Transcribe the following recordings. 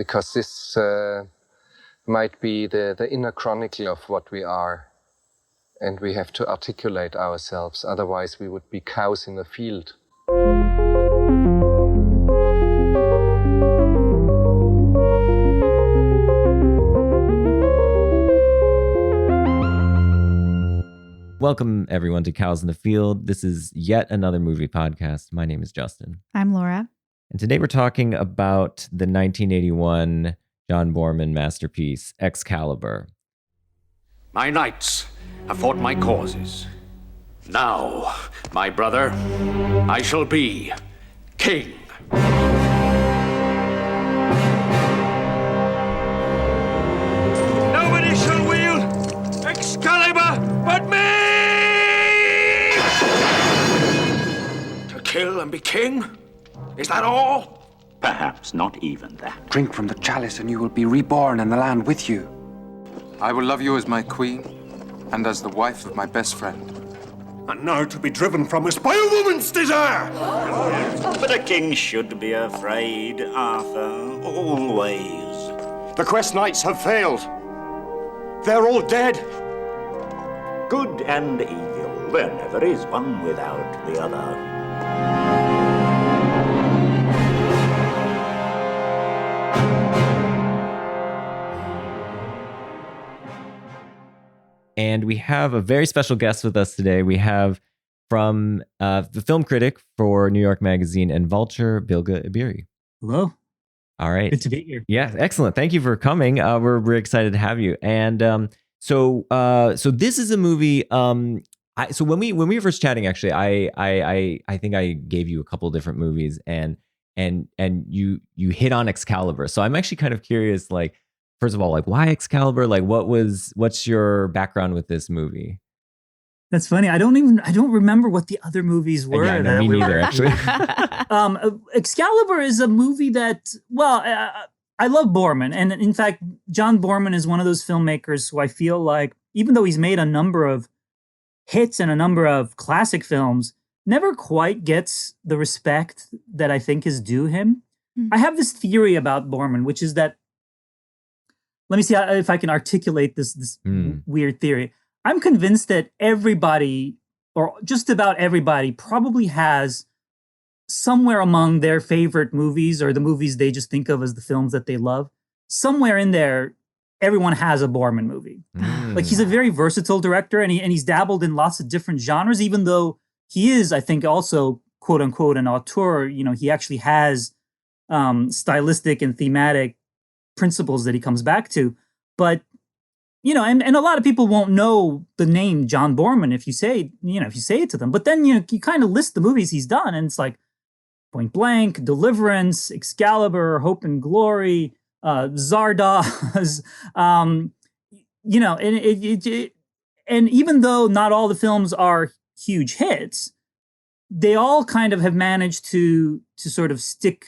because this might be the inner chronicle of what we are. And we have to articulate ourselves, otherwise we would be cows in a field. Welcome, everyone, to Cows in the Field. This is yet another movie podcast. My name is Justin. I'm Laura. And today we're talking about the 1981 John Boorman masterpiece, Excalibur. My knights have fought my causes. Now, my brother, I shall be king. Nobody shall wield Excalibur but me! To kill and be king? Is that all? Perhaps not even that. Drink from the chalice and you will be reborn in the land with you. I will love you as my queen and as the wife of my best friend. And now to be driven from us by a woman's desire! But a king should be afraid, Arthur, always. The Quest Knights have failed. They're all dead. Good and evil, there never is one without the other. And we have a very special guest with us today. We have from the film critic for New York Magazine and Vulture, Bilge Ebiri. Hello. All right. Good to be here. Yeah, excellent. Thank you for coming. We're excited to have you. And so this is a movie. So when we were first chatting, actually, I think I gave you a couple of different movies, and you hit on Excalibur. So I'm actually kind of curious, like, first of all, like, why Excalibur? Like, what's your background with this movie? That's funny. I don't remember what the other movies were. Yeah, no, me neither, actually. Excalibur is a movie that, I love Boorman. And in fact, John Boorman is one of those filmmakers who I feel like, even though he's made a number of hits and a number of classic films, never quite gets the respect that I think is due him. I have this theory about Boorman, which is that, let me see if I can articulate this weird theory. I'm convinced that everybody, or just about everybody, probably has somewhere among their favorite movies, or the movies they just think of as the films that they love, somewhere in there, everyone has a Boorman movie. Like, he's a very versatile director, and he's dabbled in lots of different genres, even though he is, I think, also, quote unquote, an auteur. You know, he actually has stylistic and thematic principles that he comes back to. But, you know, and a lot of people won't know the name John Boorman if you say it to them. But then, you kind of list the movies he's done, and it's like Point Blank, Deliverance, Excalibur, Hope and Glory, Zardoz, and even though not all the films are huge hits, they all kind of have managed to sort of stick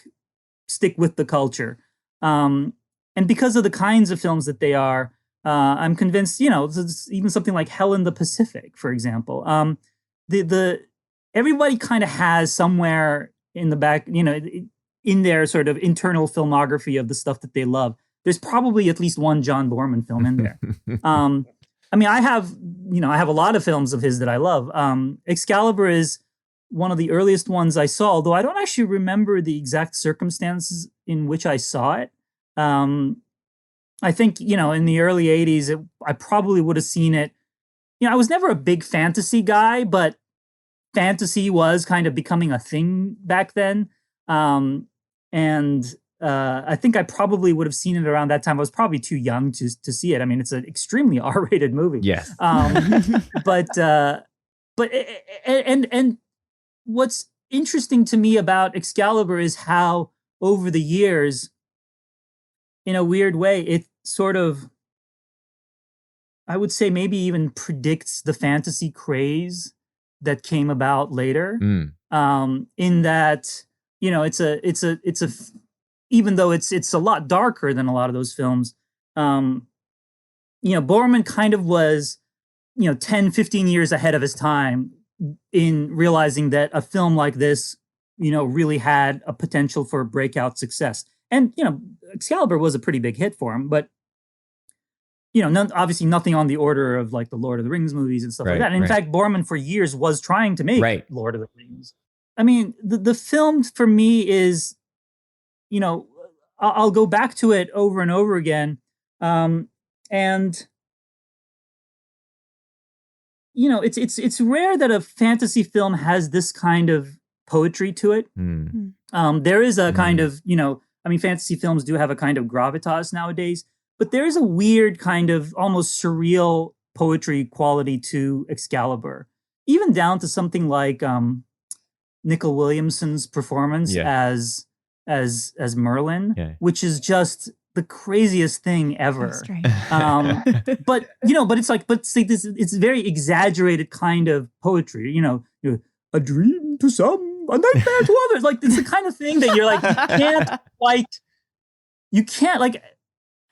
with the culture. And because of the kinds of films that they are, I'm convinced, even something like Hell in the Pacific, for example, everybody kind of has somewhere in the back, in their sort of internal filmography of the stuff that they love, there's probably at least one John Boorman film in there. I have a lot of films of his that I love. Excalibur is one of the earliest ones I saw, although I don't actually remember the exact circumstances in which I saw it. I think, in the early 80s, I probably would have seen it. I was never a big fantasy guy, but fantasy was kind of becoming a thing back then. I think I probably would have seen it around that time. I was probably too young to see it. I mean, it's an extremely R-rated movie. Yes. But what's interesting to me about Excalibur is how over the years, in a weird way, it sort of, I would say, maybe even predicts the fantasy craze that came about later. In that, even though it's a lot darker than a lot of those films, Boorman kind of was, 10, 15 years ahead of his time in realizing that a film like this, really had a potential for breakout success. And Excalibur was a pretty big hit for him, but obviously nothing on the order of like the Lord of the Rings movies and stuff like that. And in fact, Boorman for years was trying to make Lord of the Rings. I mean, the film for me is, I'll go back to it over and over again. And it's rare that a fantasy film has this kind of poetry to it. There is a kind of, fantasy films do have a kind of gravitas nowadays, but there is a weird kind of almost surreal poetry quality to Excalibur, even down to something like Nicol Williamson's performance as Merlin, which is just the craziest thing ever. But it's very exaggerated kind of poetry. A dream to some, a nightmare to others. Like it's the kind of thing that you're like you can't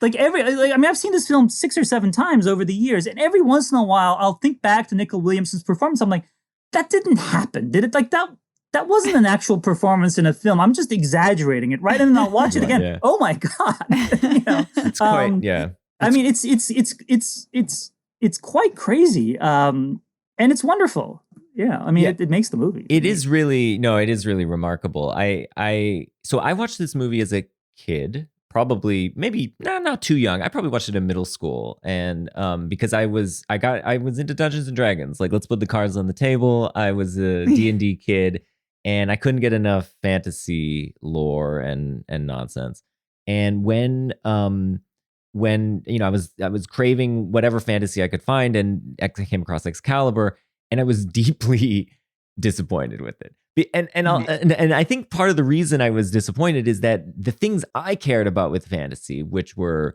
I've seen this film 6 or 7 times over the years, and every once in a while I'll think back to Nicol Williamson's performance. I'm like, that didn't happen, did it? Like that wasn't an actual performance in a film. I'm just exaggerating it, right? And then I'll watch it again. Oh my god! It's quite I mean, it's quite crazy, and it's wonderful. Yeah, I mean, it makes the movie. It is really remarkable. So I watched this movie as a kid, probably maybe not too young. I probably watched it in middle school, and because I was into Dungeons and Dragons. Like, let's put the cards on the table. I was a D&D kid. And I couldn't get enough fantasy lore and nonsense. And when I was craving whatever fantasy I could find, and I came across Excalibur, and I was deeply disappointed with it. And I think part of the reason I was disappointed is that the things I cared about with fantasy, which were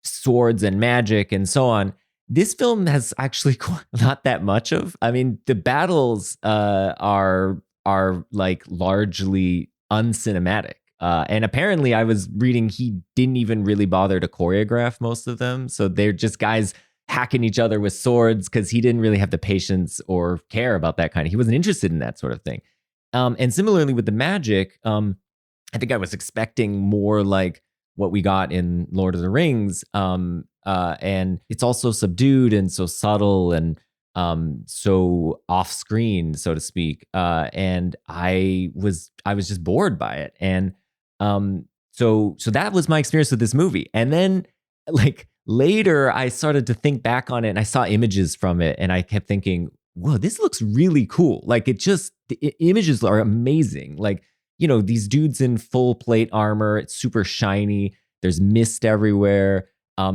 swords and magic and so on, this film has actually not that much of. I mean, the battles are like largely uncinematic. And apparently I was reading he didn't even really bother to choreograph most of them. So they're just guys hacking each other with swords because he didn't really have the patience or care about that kind of. He wasn't interested in that sort of thing. And similarly with the magic, I think I was expecting more like what we got in Lord of the Rings. And it's also subdued and so subtle and so off screen, so to speak. And I was just bored by it. And so that was my experience with this movie. And then like later I started to think back on it, and I saw images from it, and I kept thinking, whoa, this looks really cool. Like the images are amazing. Like, these dudes in full plate armor, it's super shiny. There's mist everywhere.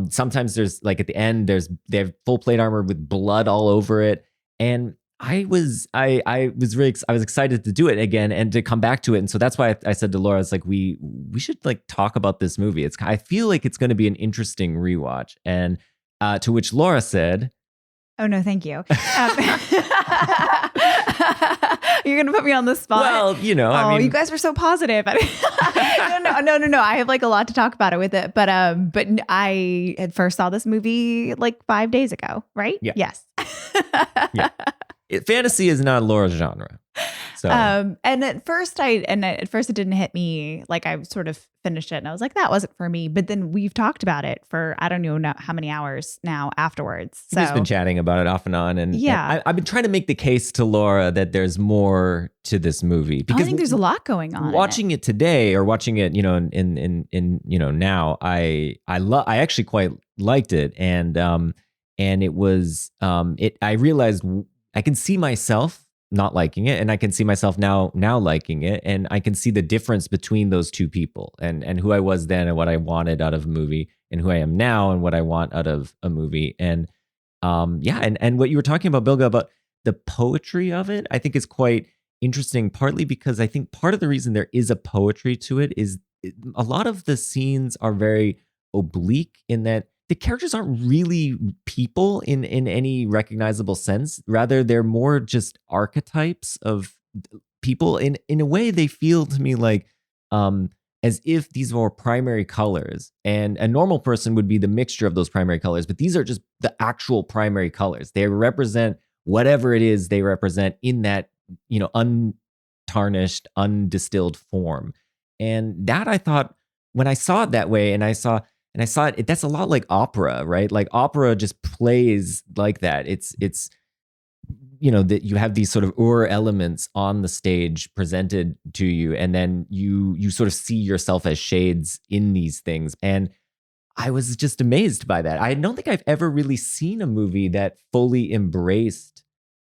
Sometimes there's like at the end, they have full plate armor with blood all over it. And I was excited to do it again and to come back to it. And so that's why I said to Laura, I was like, we should like talk about this movie. I feel like it's going to be an interesting rewatch. And to which Laura said, oh no, thank you. You're going to put me on the spot. Well, I mean, you guys were so positive. No. I have like a lot to talk about it with it, but I had first saw this movie like 5 days ago, right? Yeah. Yes. Yeah. Fantasy is not Laura's genre. So. And at first it didn't hit me. Like I sort of finished it and I was like, that wasn't for me. But then we've talked about it for, I don't know how many hours now afterwards. So we've been chatting about it off and on. And yeah, I've been trying to make the case to Laura that there's more to this movie because I think there's a lot going on. Watching it today or watching it, in now, I actually quite liked it. And it was, I realized I can see myself not liking it, and I can see myself now liking it, and I can see the difference between those two people and who I was then and what I wanted out of a movie, and who I am now and what I want out of a movie. And and what you were talking about, Bilge, about the poetry of it, I think is quite interesting, partly because I think part of the reason there is a poetry to it is a lot of the scenes are very oblique in that the characters aren't really people in any recognizable sense. Rather, they're more just archetypes of people. In a way, they feel to me like as if these were primary colors, and a normal person would be the mixture of those primary colors. But these are just the actual primary colors. They represent whatever it is they represent in that untarnished, undistilled form. And that I thought, when I saw it that way, and I saw it, that's a lot like opera, right? Like opera just plays like that. It's that you have these sort of elements on the stage presented to you, and then you sort of see yourself as shades in these things. And I was just amazed by that. I don't think I've ever really seen a movie that fully embraced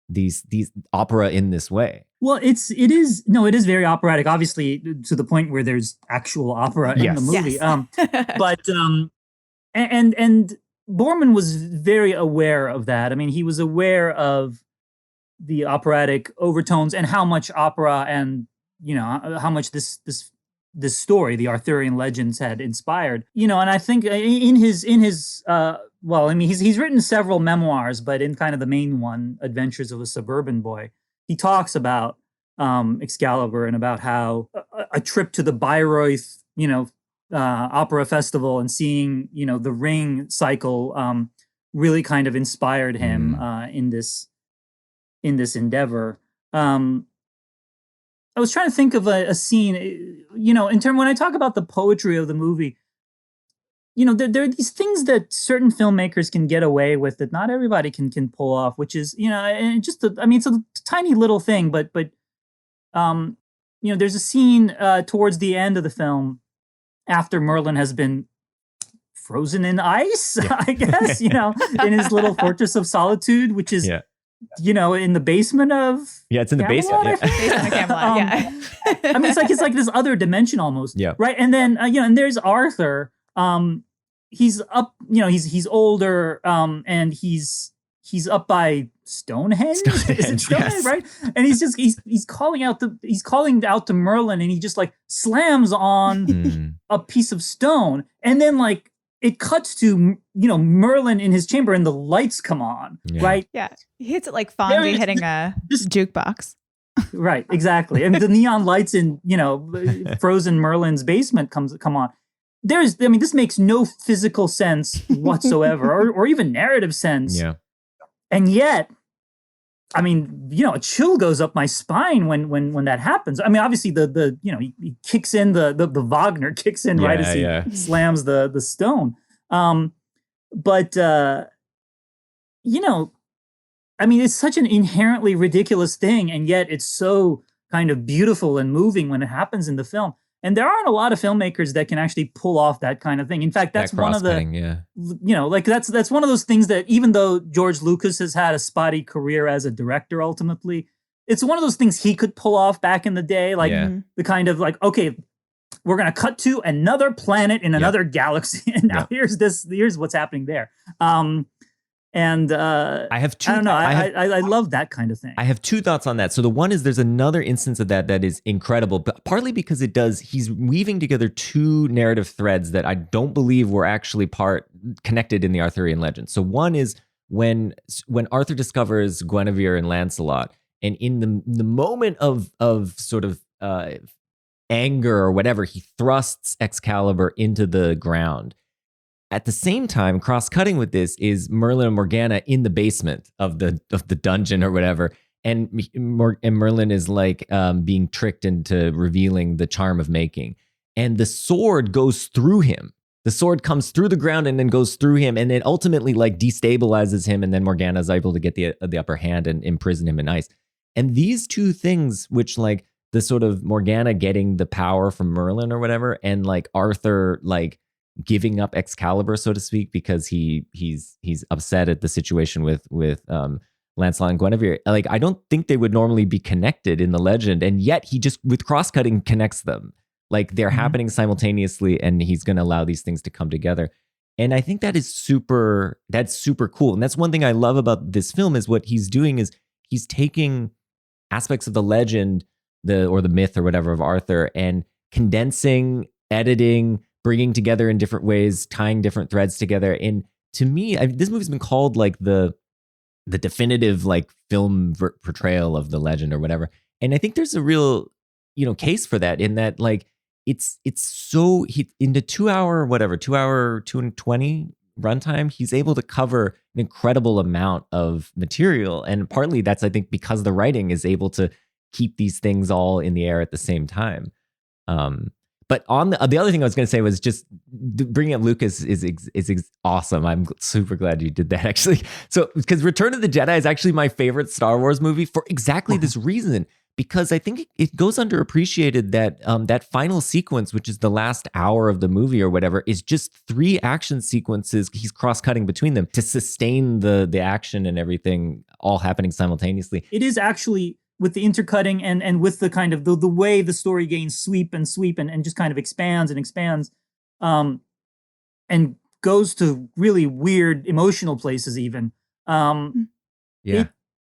these opera in this way. Well, it is very operatic, obviously, to the point where there's actual opera in the movie. Yes. But and Boorman was very aware of that. I mean, he was aware of the operatic overtones and how much opera and how much this story, the Arthurian legends, had inspired. And I think in his he's written several memoirs, but in kind of the main one, Adventures of a Suburban Boy, he talks about Excalibur and about how a trip to the Bayreuth, opera festival and seeing, the ring cycle really kind of inspired him in this endeavor. I was trying to think of a scene, in terms, when I talk about the poetry of the movie, there are these things that certain filmmakers can get away with that not everybody can pull off, which is, and it's a tiny little thing, but there's a scene towards the end of the film after Merlin has been frozen in ice, I guess, in his little fortress of solitude, which is, in the basement of it's in the basement. Basement of Camelot. I mean, it's like this other dimension almost. Yeah. Right. And then and there's Arthur. He's up. He's older. And he's up by Stonehenge. Is it Stonehenge? Yes. Right. And he's calling out to Merlin, and he just like slams on a piece of stone, and then like it cuts to Merlin in his chamber, and the lights come on. Right. Yeah. He hits it like Fonzie hitting a jukebox. Right, exactly. And the neon lights in, frozen Merlin's basement come on. This makes no physical sense whatsoever, or even narrative sense. Yeah. And yet, a chill goes up my spine when that happens. I mean, obviously he kicks in the Wagner kicks in right as he slams the stone. It's such an inherently ridiculous thing, and yet it's so kind of beautiful and moving when it happens in the film. And there aren't a lot of filmmakers that can actually pull off that kind of thing. In fact, that's one of the, that's one of those things that, even though George Lucas has had a spotty career as a director, ultimately, it's one of those things he could pull off back in the day. Like the kind of like, okay, we're going to cut to another planet in another galaxy. And now here's what's happening there. I have two. I don't know. I love that kind of thing. I have two thoughts on that. So the one is there's another instance of that is incredible, but partly because he's weaving together two narrative threads that I don't believe were actually connected in the Arthurian legend. So one is when Arthur discovers Guinevere and Lancelot, and in the moment of sort of anger or whatever, he thrusts Excalibur into the ground. At the same time, cross-cutting with this is Merlin and Morgana in the basement of the dungeon or whatever, and Merlin is like being tricked into revealing the charm of making, and the sword goes through him. The sword comes through the ground and then goes through him, and it ultimately like destabilizes him, and then Morgana is able to get the upper hand and imprison him in ice. And these two things, which like the sort of Morgana getting the power from Merlin or whatever, and like Arthur like giving up Excalibur, so to speak, because he's upset at the situation with Lancelot and Guinevere. Like, I don't think they would normally be connected in the legend, and yet he just with cross-cutting connects them. Like they're happening simultaneously, and he's going to allow these things to come together. And I think that's super cool. And that's one thing I love about this film is what he's doing is he's taking aspects of the legend, or the myth or whatever of Arthur, and condensing, editing, bringing together in different ways, tying different threads together. And to me, this movie's been called like the definitive like film portrayal of the legend or whatever. And I think there's a real, case for that, in that like it's so in the 2 hour 2:20 runtime, he's able to cover an incredible amount of material. And partly that's, I think, because the writing is able to keep these things all in the air at the same time. But on the other thing I was going to say was just bringing up Lucas is awesome. I'm super glad you did that actually. So because Return of the Jedi is actually my favorite Star Wars movie for exactly this reason. Because I think it goes underappreciated that that final sequence, which is the last hour of the movie or whatever, is just 3 action sequences. He's cross-cutting between them to sustain the action and everything all happening simultaneously. It is actually with the intercutting and with the kind of the way the story gains sweep and just kind of expands and expands, and goes to really weird emotional places even.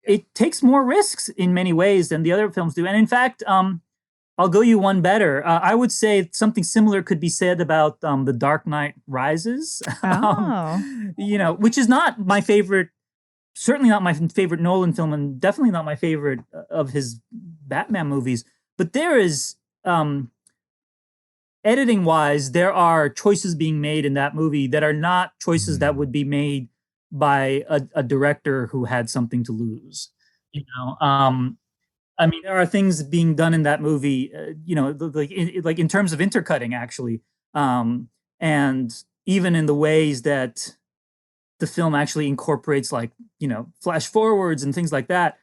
It takes more risks in many ways than the other films do. And in fact, I'll go you one better. I would say something similar could be said about The Dark Knight Rises, which is not my favorite, certainly not my favorite Nolan film, and definitely not my favorite of his Batman movies. But there is, editing-wise, there are choices being made in that movie that are not choices that would be made by a director who had something to lose. I mean, there are things being done in that movie, like in terms of intercutting, actually, and even in the ways that the film actually incorporates, like, flash forwards and things like that.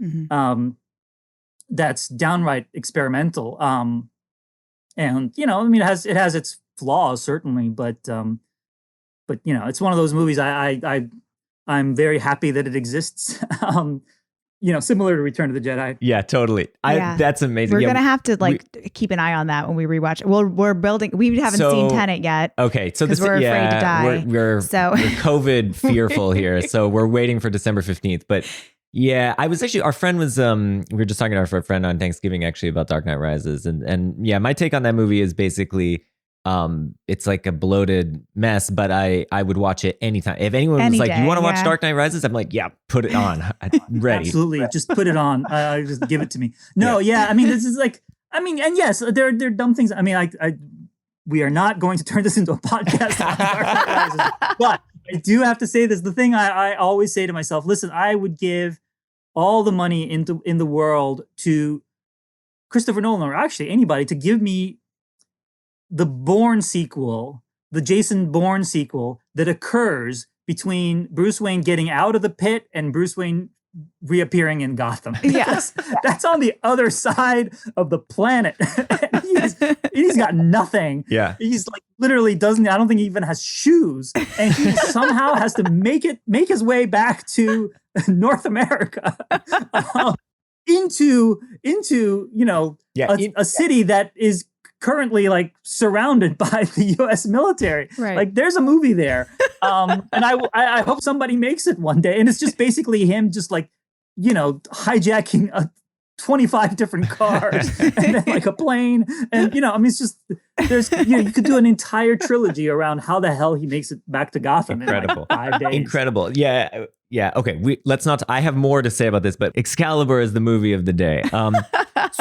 That's downright experimental. And I mean, it has its flaws certainly, but it's one of those movies I'm very happy that it exists. Similar to Return of the Jedi. Yeah, totally. That's amazing. We're gonna have to keep an eye on that when we rewatch it. We're building. We haven't seen Tenet yet. Okay, so we're afraid to die. We're COVID fearful here, so we're waiting for December 15th. But yeah, I was actually, our friend was we were just talking to our friend on Thanksgiving actually about Dark Knight Rises, and yeah, my take on that movie is basically, it's like a bloated mess, but I would watch it anytime. If anyone was like, you want to watch Dark Knight Rises? I'm like, yeah, put it on. I'm ready. Absolutely. Just put it on. Just give it to me. No, yeah. I mean, this is like, and yes, there are dumb things. I mean, we are not going to turn this into a podcast on Dark Knight Rises, but I do have to say this. The thing I always say to myself, listen, I would give all the money in the world to Christopher Nolan, or actually anybody, to give me the Bourne sequel, the Jason Bourne sequel that occurs between Bruce Wayne getting out of the pit and Bruce Wayne reappearing in Gotham. Yes. That's on the other side of the planet. he's got nothing. Yeah. He's like literally I don't think he even has shoes. And he somehow has to make his way back to North America. Into a city that is currently like surrounded by the U.S. military. Right. Like there's a movie there. And I hope somebody makes it one day. And it's just basically him just like, hijacking 25 different cars and then like a plane. And, I mean, it's just, there's, you could do an entire trilogy around how the hell he makes it back to Gotham. Incredible. In like 5 days. Incredible. Yeah. Yeah. Okay. Let's not, I have more to say about this, but Excalibur is the movie of the day.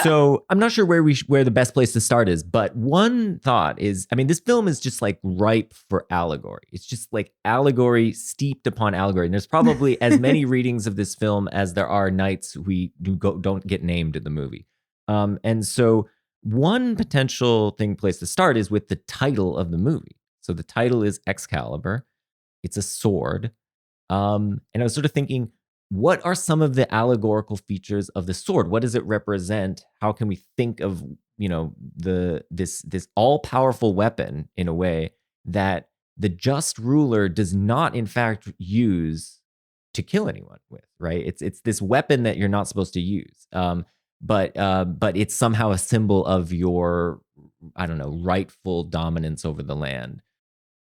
So I'm not sure where the best place to start is, but one thought is, I mean, this film is just like ripe for allegory. It's just like allegory steeped upon allegory. And there's probably as many readings of this film as there are nights don't get named in the movie. And so one potential place to start is with the title of the movie. So the title is Excalibur. It's a sword. And I was sort of thinking, what are some of the allegorical features of the sword? What does it represent? How can we think of, this all-powerful weapon in a way that the just ruler does not, in fact, use to kill anyone with, right? It's this weapon that you're not supposed to use. But it's somehow a symbol of your, I don't know, rightful dominance over the land.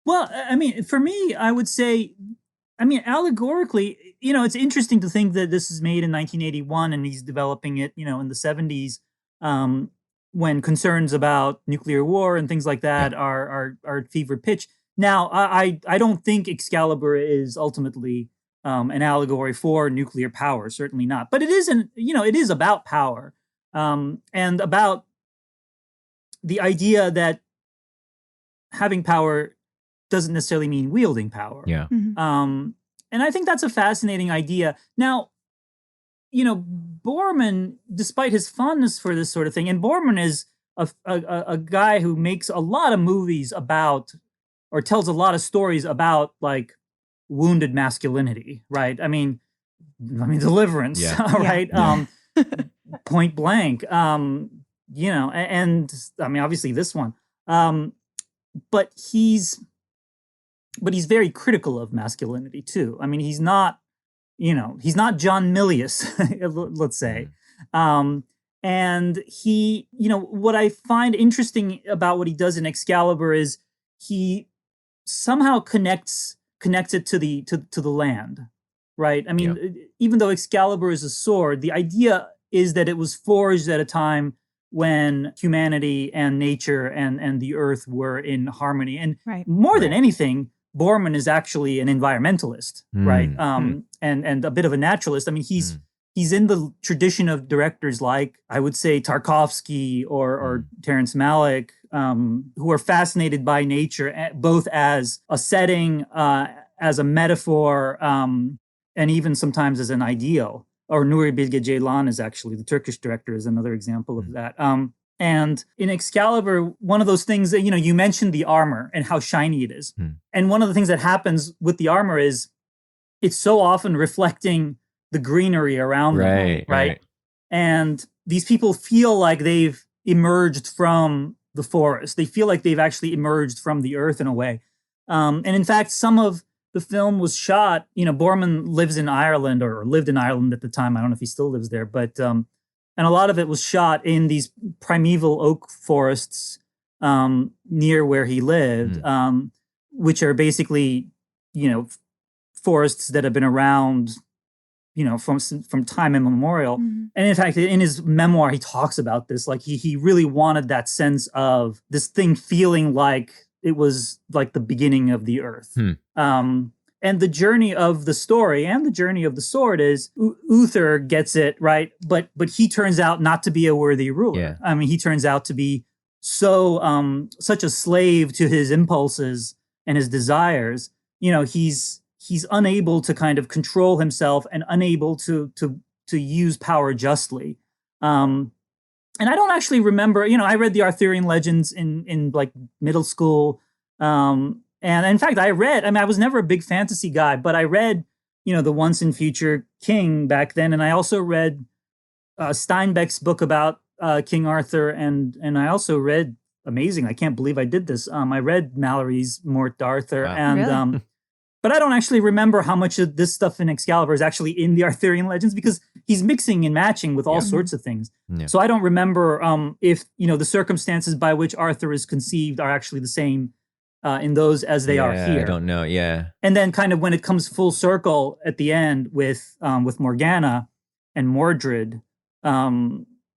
Well, I mean, for me, I would say, allegorically, it's interesting to think that this is made in 1981 and he's developing it, in the 70s, when concerns about nuclear war and things like that are at fever pitch. Now, I don't think Excalibur is ultimately an allegory for nuclear power, certainly not. But it is about power, and about the idea that having power doesn't necessarily mean wielding power. Yeah. Mm-hmm. And I think that's a fascinating idea. Now, Boorman, despite his fondness for this sort of thing, and Boorman is a guy who makes a lot of movies about, or tells a lot of stories about, like, wounded masculinity, right? I mean, Deliverance, Yeah. right? Yeah. Point Blank, and I mean, obviously this one, but he's very critical of masculinity too. I mean, he's not John Milius, let's say. And he, what I find interesting about what he does in Excalibur is he somehow connects it to the land, right? I mean, even though Excalibur is a sword, the idea is that it was forged at a time when humanity and nature and the earth were in harmony. And more than anything, Boorman is actually an environmentalist, right? And a bit of a naturalist. I mean, he's in the tradition of directors like, I would say, Tarkovsky or Terrence Malick, who are fascinated by nature, both as a setting, as a metaphor, and even sometimes as an ideal. Or Nuri Bilge Ceylan is actually, the Turkish director, is another example of that. And in Excalibur, one of those things that, you mentioned the armor and how shiny it is. And one of the things that happens with the armor is it's so often reflecting the greenery around them, right? And these people feel like they've emerged from the forest. They feel like they've actually emerged from the earth in a way. And in fact, some of the film was shot, Boorman lives in Ireland, or lived in Ireland at the time. I don't know if he still lives there, but and a lot of it was shot in these primeval oak forests near where he lived, which are basically, forests that have been around, from time immemorial. And in fact, in his memoir, he talks about this. Like he really wanted that sense of this thing feeling like it was like the beginning of the earth. And the journey of the story and the journey of the sword is Uther gets it, right? But he turns out not to be a worthy ruler. Yeah. I mean, he turns out to be such a slave to his impulses and his desires. He's unable to kind of control himself and unable to use power justly. And I don't actually remember, I read the Arthurian legends in like middle school. And in fact, I was never a big fantasy guy, but I read, the Once and Future King back then. And I also read Steinbeck's book about King Arthur. And I also read, amazing, I can't believe I did this. I read Mallory's Morte d'Arthur. Wow. And, really? But I don't actually remember how much of this stuff in Excalibur is actually in the Arthurian legends, because he's mixing and matching with all sorts of things. Yeah. So I don't remember if, the circumstances by which Arthur is conceived are actually the same in those as they are here. I don't know. Yeah. And then kind of when it comes full circle at the end with Morgana and Mordred, I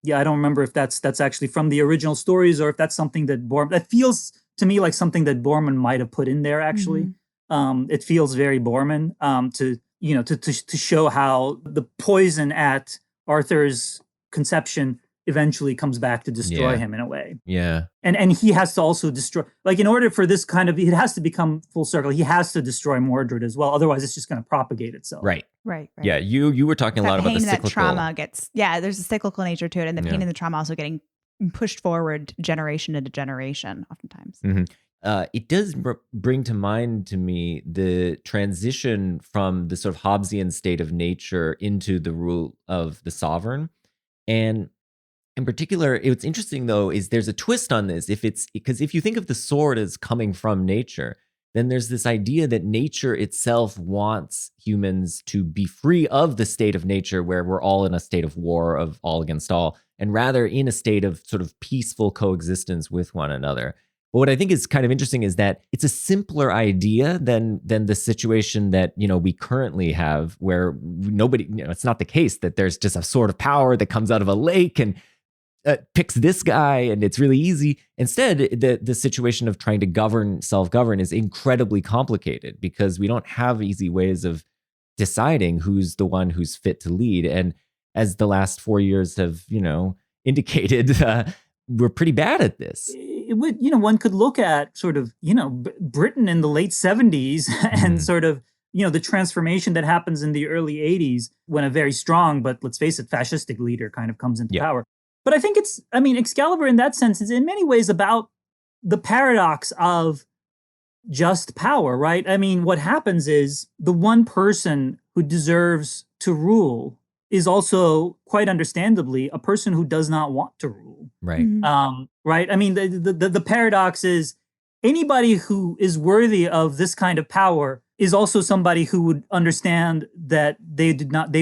don't remember if that's actually from the original stories or if that's something that that feels to me like something that Boorman might have put in there actually. It feels very Boorman to show how the poison at Arthur's conception eventually comes back to destroy him in a way. Yeah. And he has to also destroy, like, in order for this kind of, it has to become full circle, he has to destroy Mordred as well. Otherwise it's just going to propagate itself. Right. Yeah. You were talking a lot about the cyclical. That trauma gets, there's a cyclical nature to it. And the pain and the trauma also getting pushed forward generation into generation oftentimes. It does bring to mind to me the transition from the sort of Hobbesian state of nature into the rule of the sovereign. And in particular, what's interesting though is there's a twist on this. Because if you think of the sword as coming from nature, then there's this idea that nature itself wants humans to be free of the state of nature where we're all in a state of war of all against all, and rather in a state of sort of peaceful coexistence with one another. But what I think is kind of interesting is that it's a simpler idea than the situation that, we currently have, where nobody, it's not the case that there's just a sword of power that comes out of a lake and picks this guy and it's really easy. Instead, the situation of trying to self-govern is incredibly complicated because we don't have easy ways of deciding who's the one who's fit to lead. And as the last 4 years have, indicated, we're pretty bad at this. It would, one could look at sort of, Britain in the late 70s and sort of, the transformation that happens in the early 80s when a very strong, but let's face it, fascistic leader kind of comes into power. But I think Excalibur in that sense is in many ways about the paradox of just power, right? I mean, what happens is the one person who deserves to rule is also, quite understandably, a person who does not want to rule. Right. Right? I mean, the paradox is anybody who is worthy of this kind of power is also somebody who would understand that they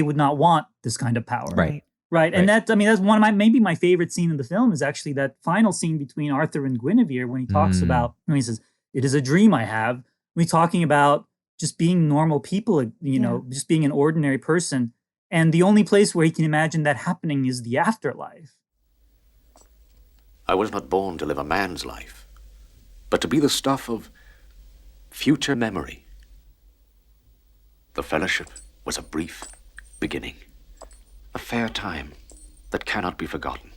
would not want this kind of power. Right. Right. And that's one of maybe my favorite scene in the film is actually that final scene between Arthur and Guinevere when he talks about, when he says, "It is a dream I have." We're talking about just being normal people, just being an ordinary person. And the only place where he can imagine that happening is the afterlife. I was not born to live a man's life, but to be the stuff of future memory. The fellowship was a brief beginning, a fair time that cannot be forgotten.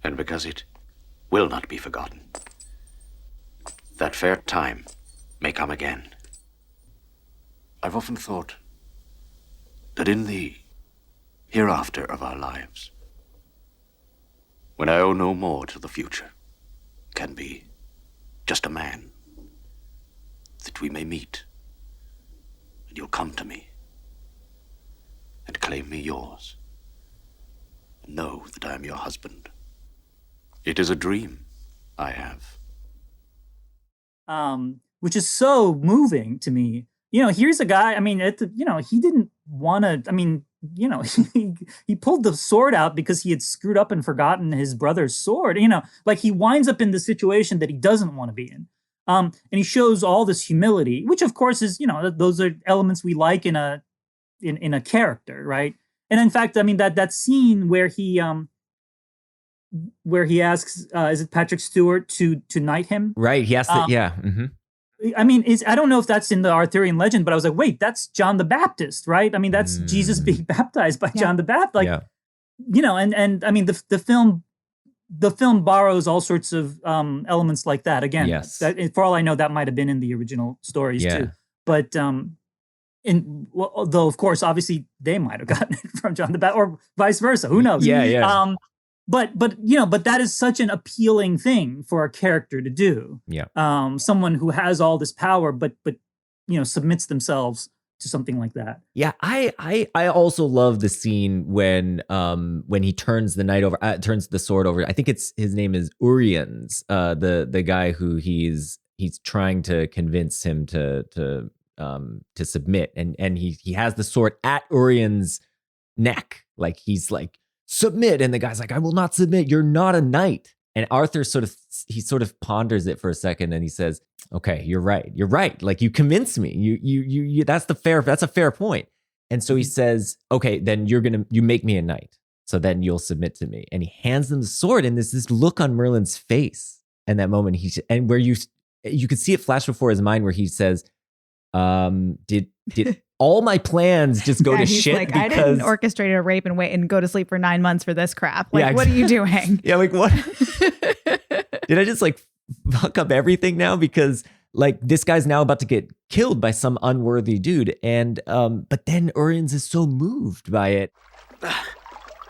And because it will not be forgotten, that fair time may come again. I've often thought that in the hereafter of our lives, when I owe no more to the future, can be just a man, that we may meet, and you'll come to me, and claim me yours, and know that I am your husband. It is a dream I have. Which is so moving to me. Here's a guy, he didn't want to, he pulled the sword out because he had screwed up and forgotten his brother's sword. He winds up in the situation that he doesn't want to be in. And he shows all this humility, which of course is, those are elements we like in a character, right? And in fact, that scene where he asks, is it Patrick Stewart to knight him? Right. He asked that. Yeah. Mm-hmm. I don't know if that's in the Arthurian legend, but I was like, wait, that's John the Baptist, right? That's Jesus being baptized by John the Baptist. The film borrows all sorts of elements like that. Again, yes. For all I know, that might have been in the original stories too. But though of course, obviously, they might have gotten it from John the Baptist, or vice versa. Who knows? Yeah. But that is such an appealing thing for a character to do. Yeah. Someone who has all this power, but submits themselves to something like that. Yeah, I also love the scene when he turns turns the sword over. I think his name is Urians, the guy who he's trying to convince him to submit, and he has the sword at Urian's neck, like he's like, submit, and the guy's like, I will not submit, you're not a knight. And Arthur sort of ponders it for a second, and he says, okay, you're right, like you convinced me, you that's a fair point. And so he says, okay, then you make me a knight, so then you'll submit to me. And he hands them the sword, and there's this look on Merlin's face in that moment, and where you could see it flash before his mind, where he says, did all my plans just go to shit? Like, because I didn't orchestrate a rape and wait and go to sleep for 9 months for this crap. Like, what are you doing? Yeah, like what? Did I just like fuck up everything now? Because like this guy's now about to get killed by some unworthy dude. And but then Urians is so moved by it.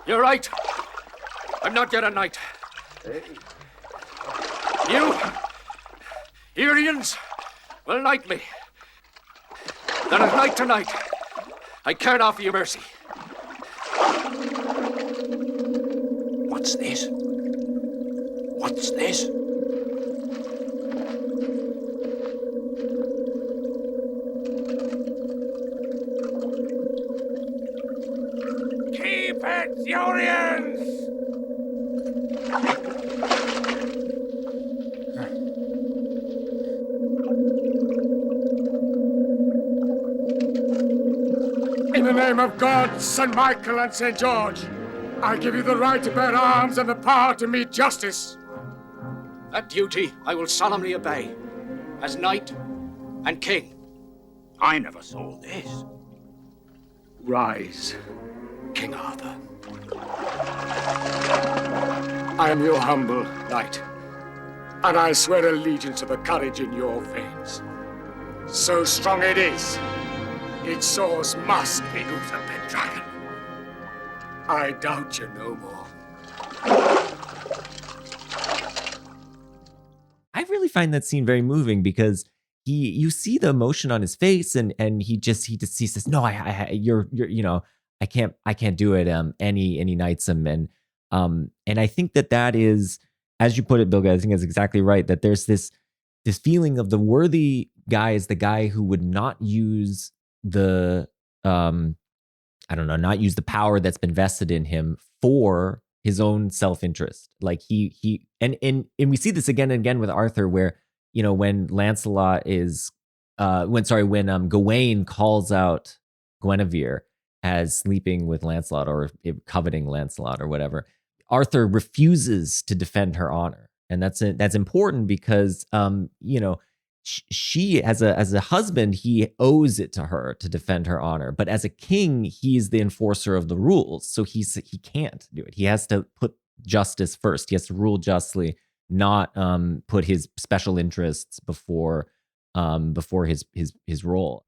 You're right. I'm not yet a knight. You, Urians, will knight me. Then at night tonight, I can't offer you mercy. What's this? What's this? Keep it, Urians! In the name of God, St. Michael and St. George, I give you the right to bear arms and the power to meet justice. That duty I will solemnly obey, as knight and king. I never saw this. Rise, King Arthur. I am your humble knight, and I swear allegiance to the courage in your veins. So strong it is, its source must be Uther Pendragon. I doubt you no more. I really find that scene very moving because you see the emotion on his face, and he says, no, you're I can't do it and he knights him, and I think that is, as you put it, Bilge, I think that's exactly right, that there's this feeling of the worthy guy is the guy who would not use the not use the power that's been vested in him for his own self-interest. Like he and we see this again and again with Arthur, where, when Lancelot is when Gawain calls out Guinevere as sleeping with Lancelot or coveting Lancelot or whatever, Arthur refuses to defend her honor. And that's important because she as a husband, he owes it to her to defend her honor, but as a king, he's the enforcer of the rules, so he can't do it. He has to put justice first. He has to rule justly, not put his special interests before his role.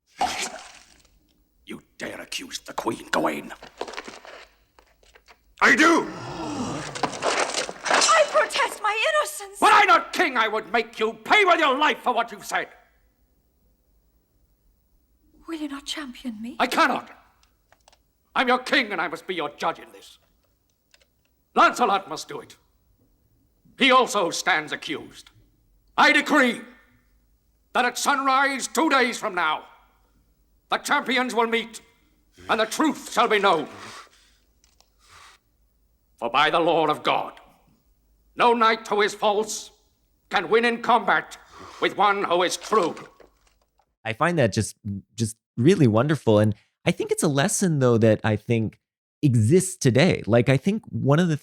You dare accuse the Queen, Gawain? I do! I protest my innocence! Were I not king, I would make you pay with your life for what you've said. Will you not champion me? I cannot. I'm your king, and I must be your judge in this. Lancelot must do it. He also stands accused. I decree that at sunrise 2 days from now, the champions will meet, and the truth shall be known. For by the law of God, no knight who is false can win in combat with one who is true. I find that just really wonderful. And I think it's a lesson, though, that I think exists today. Like, I think one of the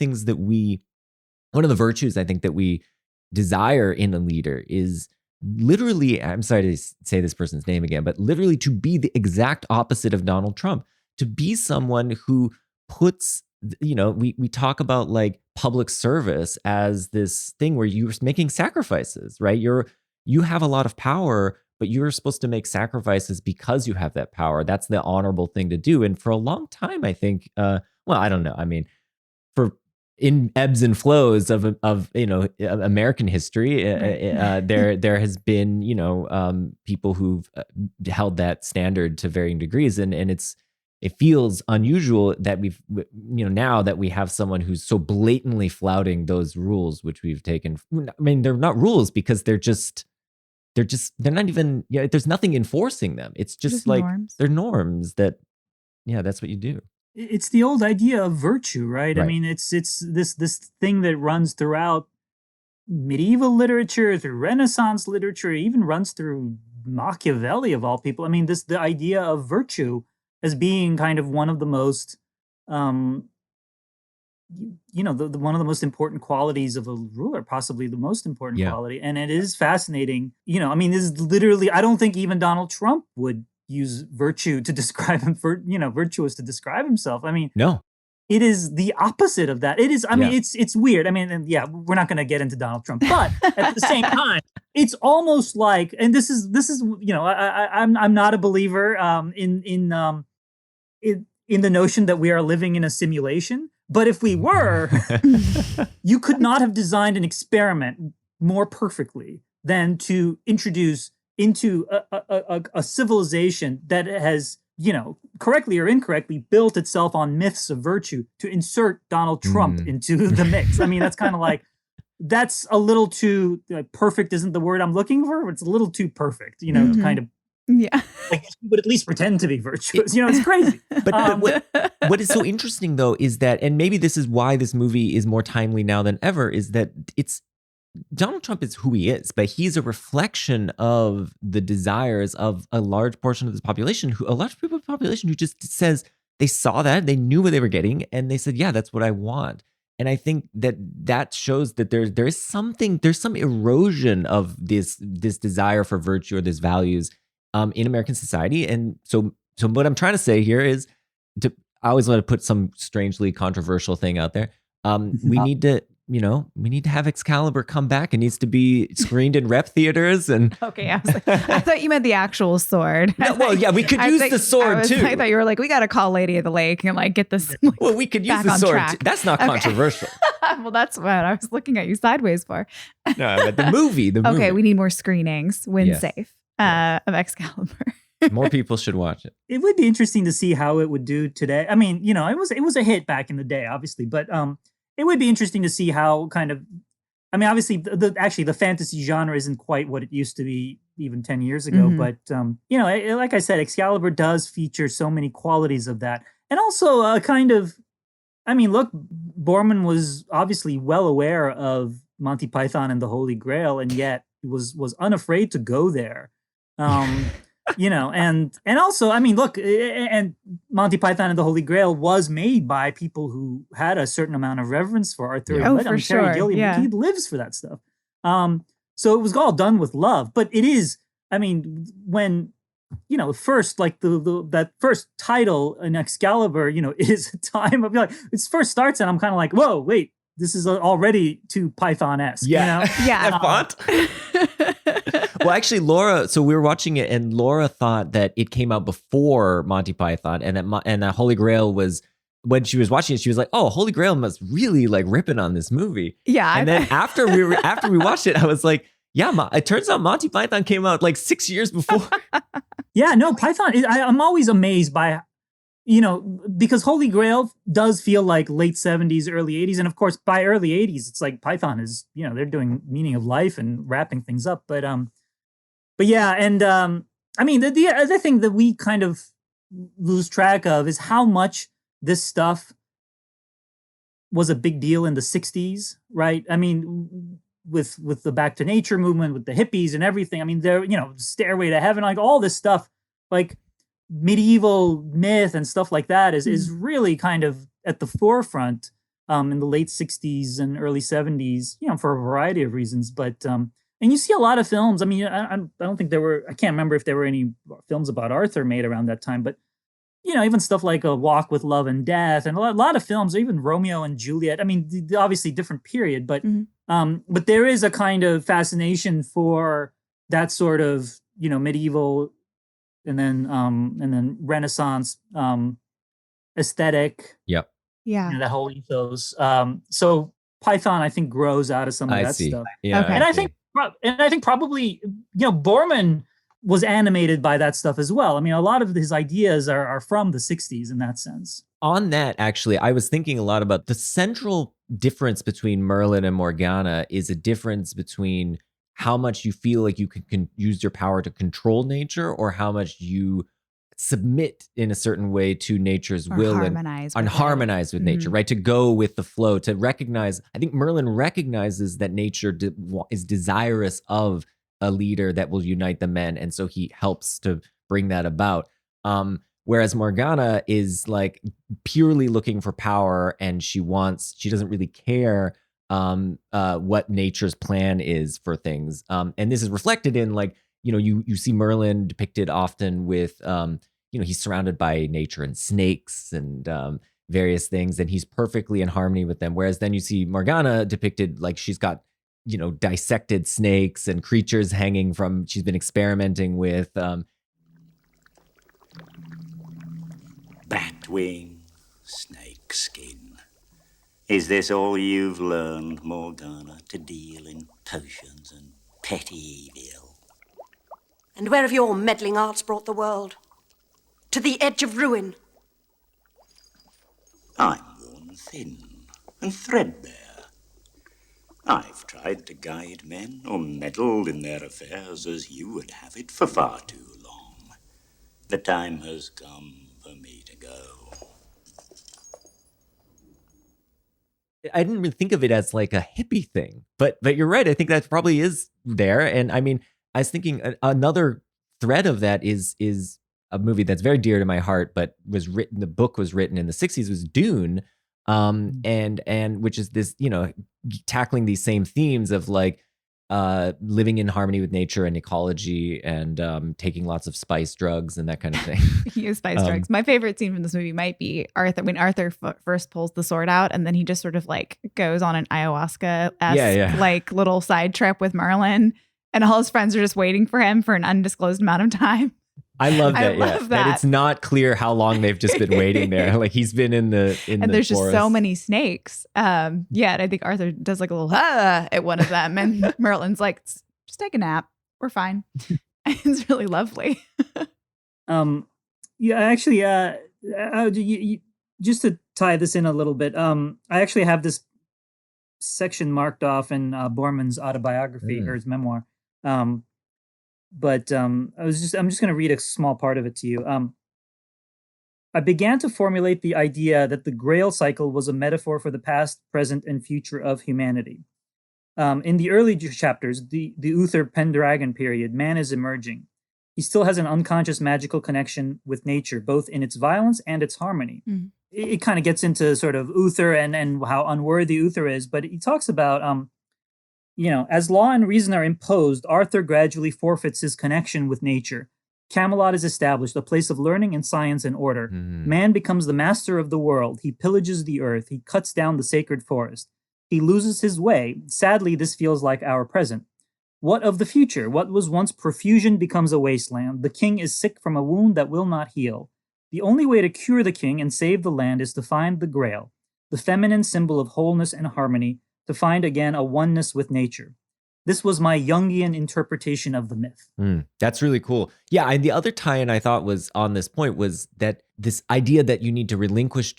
virtues I think that we desire in a leader is literally, I'm sorry to say this person's name again, but literally to be the exact opposite of Donald Trump, to be someone who puts, we talk about like public service as this thing where you're making sacrifices, right? You have a lot of power, but you're supposed to make sacrifices because you have that power. That's the honorable thing to do. And for a long time, I think, I don't know. I mean, in ebbs and flows of American history, there has been people who've held that standard to varying degrees, and it feels unusual that now that we have someone who's so blatantly flouting those rules, which we've taken. I mean, they're not rules because they're not even, there's nothing enforcing them. It's just like norms. They're norms that, that's what you do. It's the old idea of virtue, right? I mean, it's this thing that runs throughout medieval literature, through Renaissance literature, even runs through Machiavelli of all people. I mean, the idea of virtue as being kind of one of the most, one of the most important qualities of a ruler, possibly the most important quality. And it is fascinating. I mean, this is literally, I don't think even Donald Trump would use virtue to describe him virtuous to describe himself. I mean, no, it is the opposite of that. It is, I mean, it's weird. I mean, and we're not going to get into Donald Trump, but at the same time, it's almost like, and this is, I'm not a believer in the notion that we are living in a simulation. But if we were, you could not have designed an experiment more perfectly than to introduce into a civilization that has, correctly or incorrectly built itself on myths of virtue, to insert Donald Trump into the mix. I mean, that's kind of like, that's a little too perfect isn't the word I'm looking for. It's a little too perfect, kind of. Yeah, like you would at least pretend to be virtuous. It's crazy. But what is so interesting, though, is that, and maybe this is why this movie is more timely now than ever, is that Donald Trump is who he is, but he's a reflection of the desires of a large portion of this population, a large people of the population who just says they saw that, they knew what they were getting, and they said, yeah, that's what I want. And I think that shows that there's some erosion of this desire for virtue or these values in American society. And so what I'm trying to say here is, I always want to put some strangely controversial thing out there. We need to we need to have Excalibur come back. It needs to be screened in rep theaters. And Okay, I was like, I thought you meant the actual sword. No, well, yeah, we could use the sword too. I thought you were like, we got to call Lady of the Lake and like get this. Well, we could use the sword too. That's not controversial. Well, that's what I was looking at you sideways for. No, but the movie. Okay, we need more screenings. Win safe of Excalibur. More people should watch it. It would be interesting to see how it would do today. I mean, it was a hit back in the day, obviously, but it would be interesting to see how kind of. I mean, obviously, the fantasy genre isn't quite what it used to be even 10 years ago. But like I said, Excalibur does feature so many qualities of that, and also a kind of. I mean, look, Boorman was obviously well aware of Monty Python and the Holy Grail, and yet was unafraid to go there. And also, I mean, look, and Monty Python and the Holy Grail was made by people who had a certain amount of reverence for Arthurian. For sure. Terry Gilliam, he lives for that stuff. So it was all done with love, but it is, I mean, when, first, like that first title in Excalibur, is a time of like, it first starts and I'm kind of like, whoa, wait, this is already too Python-esque. Yeah. Yeah. Font. Well, actually, Laura, so we were watching it and Laura thought that it came out before Monty Python and that Holy Grail was, when she was watching it, she was like, oh, Holy Grail must really like ripping on this movie. Yeah. And then after we watched it, I was like, yeah, it turns out Monty Python came out like 6 years before. Yeah, no, Python, I'm always amazed by, because Holy Grail does feel like late 70s, early 80s. And of course, by early 80s, it's like Python is, they're doing meaning of life and wrapping things up. But yeah, and I mean, the other thing that we kind of lose track of is how much this stuff was a big deal in the 60s, right? I mean, with the Back to Nature movement, with the hippies and everything. I mean, there, Stairway to Heaven, like all this stuff, like medieval myth and stuff like that is really kind of at the forefront in the late 60s and early 70s, for a variety of reasons. But and you see a lot of films. I mean, I don't think I can't remember if there were any films about Arthur made around that time, but even stuff like A Walk with Love and Death and a lot of films, even Romeo and Juliet. I mean, obviously different period, but there is a kind of fascination for that sort of, medieval and then Renaissance aesthetic. Yep. Yeah. That whole ethos. So Python, I think, grows out of some of that stuff. Yeah. Okay. And I think probably, Boorman was animated by that stuff as well. I mean, a lot of his ideas are from the 60s in that sense. On that, actually, I was thinking a lot about the central difference between Merlin and Morgana is a difference between how much you feel like you can use your power to control nature or how much you submit in a certain way to nature's will and harmonize with nature, right? To go with the flow, to recognize, I think Merlin recognizes that nature is desirous of a leader that will unite the men. And so he helps to bring that about. Whereas Morgana is like purely looking for power and she doesn't really care what nature's plan is for things. And this is reflected in like, you see Merlin depicted often with, he's surrounded by nature and snakes and various things, and he's perfectly in harmony with them. Whereas then you see Morgana depicted like she's got, dissected snakes and creatures hanging from, she's been experimenting with. Batwing, snake skin. Is this all you've learned, Morgana, to deal in potions and petty evil? And where have your meddling arts brought the world? To the edge of ruin. I'm worn thin and threadbare. I've tried to guide men or meddle in their affairs as you would have it for far too long. The time has come for me to go. I didn't really think of it as like a hippie thing, but you're right. I think that probably is there. And I mean, I was thinking another thread of that is a movie that's very dear to my heart, but the book was written in the 60s, was Dune. And which is this, tackling these same themes of like, living in harmony with nature and ecology, and taking lots of spice drugs and that kind of thing. He is spice drugs. My favorite scene from this movie might be when Arthur first pulls the sword out, and then he just sort of like goes on an ayahuasca-esque like little side trip with Merlin, and all his friends are just waiting for him for an undisclosed amount of time. I love that. I love that. And it's not clear how long they've just been waiting there. Like he's been in the and there's just so many snakes. And I think Arthur does like a little at one of them, and Merlin's like, just take a nap. We're fine. It's really lovely. Just to tie this in a little bit, I actually have this section marked off in Boorman's autobiography or his memoir. But I'm just going to read a small part of it to you. I began to formulate the idea that the Grail cycle was a metaphor for the past, present, and future of humanity. In the early chapters, the Uther Pendragon period, man is emerging. He still has an unconscious magical connection with nature, both in its violence and its harmony. Mm. It kind of gets into sort of Uther and how unworthy Uther is, but he talks about as law and reason are imposed, Arthur gradually forfeits his connection with nature. Camelot is established, a place of learning and science and order. Mm-hmm. Man becomes the master of the world. He pillages the earth. He cuts down the sacred forest. He loses his way. Sadly, this feels like our present. What of the future? What was once profusion becomes a wasteland. The king is sick from a wound that will not heal. The only way to cure the king and save the land is to find the Grail, the feminine symbol of wholeness and harmony, to find again a oneness with nature. This was my Jungian interpretation of the myth. That's really cool. Yeah, and the other tie-in I thought was on this point was that this idea that you need to relinquish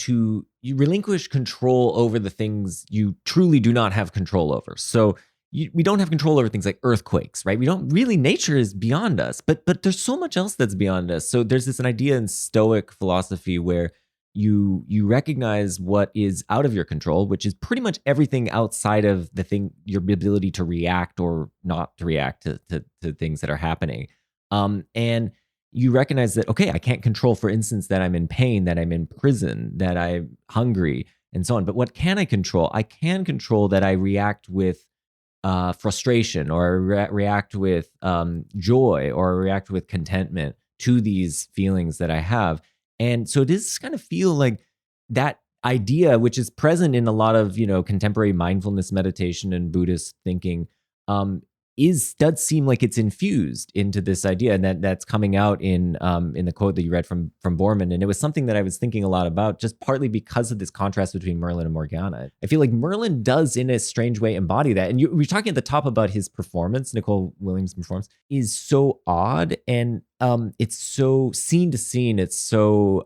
control over the things you truly do not have control over. So we don't have control over things like earthquakes, right? Nature is beyond us, but there's so much else that's beyond us. So there's this idea in Stoic philosophy where you recognize what is out of your control, which is pretty much everything outside of the thing, your ability to react or not to react to things that are happening. And you recognize that, okay, I can't control, for instance, that I'm in pain, that I'm in prison, that I'm hungry, and so on. But what can I control? I can control that I react with frustration, or react with joy, or react with contentment to these feelings that I have. And so it does kind of feel like that idea, which is present in a lot of, contemporary mindfulness meditation and Buddhist thinking, does seem like it's infused into this idea, and that's coming out in the quote that you read from Boorman. And it was something that I was thinking a lot about, just partly because of this contrast between Merlin and Morgana. I feel like Merlin does, in a strange way, embody that. And we were talking at the top about his performance. Nicole Williams' performance is so odd, and it's so scene to scene. It's so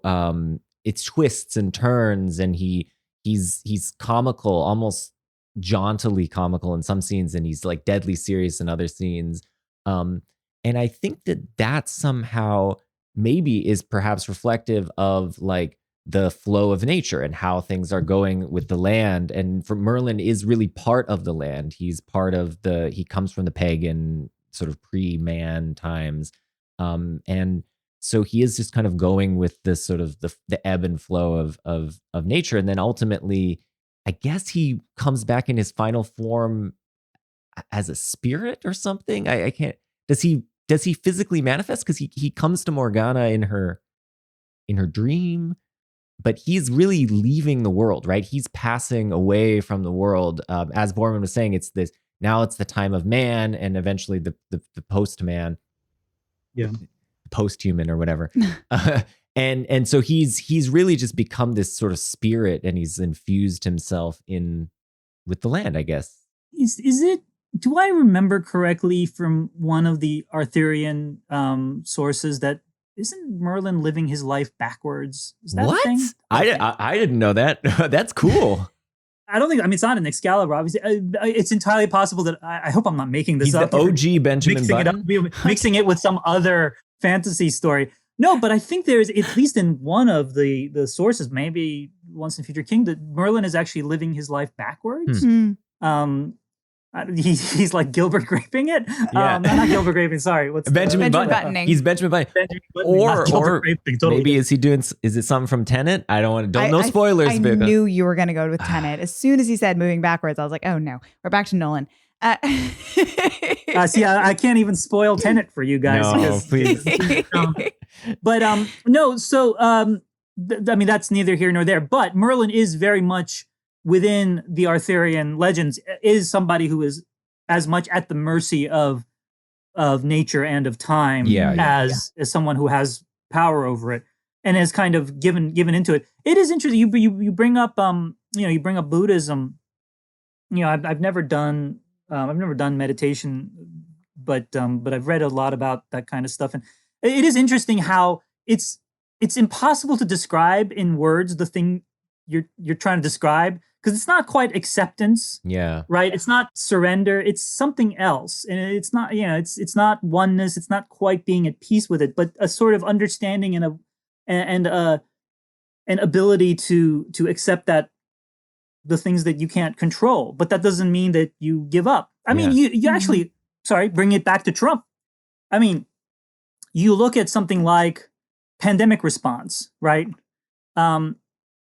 it twists and turns, and he's comical, almost jauntily comical in some scenes, and he's like deadly serious in other scenes. And I think that somehow maybe is perhaps reflective of like the flow of nature and how things are going with the land. And for Merlin is really part of the land. He's part of he comes from the pagan sort of pre-man times. And so he is just kind of going with this sort of the ebb and flow of nature. And then ultimately, I guess he comes back in his final form as a spirit or something. I can't. Does he physically manifest? Because he comes to Morgana in her dream, but he's really leaving the world, right? He's passing away from the world. As Boorman was saying, it's the time of man, and eventually the post-man, post-human or whatever. And so he's really just become this sort of spirit, and he's infused himself with the land, I guess. Is it? Do I remember correctly from one of the Arthurian sources that isn't Merlin living his life backwards? Is that what? a thing? I didn't know that. That's cool. I don't think. I mean, it's not an Excalibur. Obviously, it's entirely possible that I hope I'm not making this up. He's the OG Benjamin Button. Mixing it with some other fantasy story. No, but I think there's, at least in one of the sources, maybe Once in Future King, that Merlin is actually living his life backwards. He's like Gilbert Graping it. Not Gilbert Graping. Sorry, what's Benjamin Buttoning? He's Benjamin Buttoning. Or maybe is it something from Tenet? Don't know spoilers. I knew you were going to go with Tenet. As soon as he said moving backwards, I was like, oh no, we're back to Nolan. See, I can't even spoil Tenet for you guys. No, please. But no. So I mean, that's neither here nor there. But Merlin is very much within the Arthurian legends. Is somebody who is as much at the mercy of nature and of time as someone who has power over it and has kind of given into it. It is interesting. You bring up you bring up Buddhism. I've never done meditation, but I've read a lot about that kind of stuff, and it is interesting how it's impossible to describe in words the thing you're trying to describe, because it's not quite acceptance. Yeah. Right. It's not surrender. It's something else, and it's not it's not oneness. It's not quite being at peace with it, but a sort of understanding and an ability to accept that the things that you can't control, but that doesn't mean that you give up. I mean, you actually, bring it back to Trump. I mean, you look at something like pandemic response, right?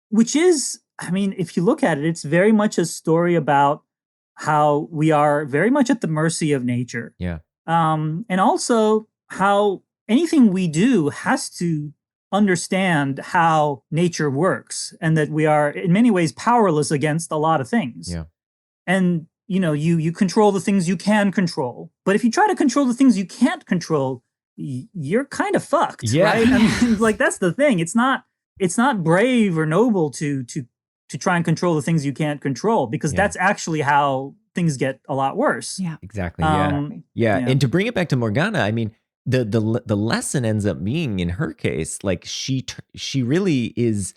Which is, I mean, if you look at it, it's very much a story about how we are very much at the mercy of nature. Yeah. And also how anything we do has to understand how nature works, and that we are in many ways powerless against a lot of things. Yeah. And you control the things you can control, but if you try to control the things you can't control, you're kind of fucked. Yeah. Right? I mean, like, that's the thing. It's not brave or noble to try and control the things you can't control, because that's actually how things get a lot worse. Yeah. Exactly. Yeah. And to bring it back to Morgana, I mean, the lesson ends up being, in her case, like she really is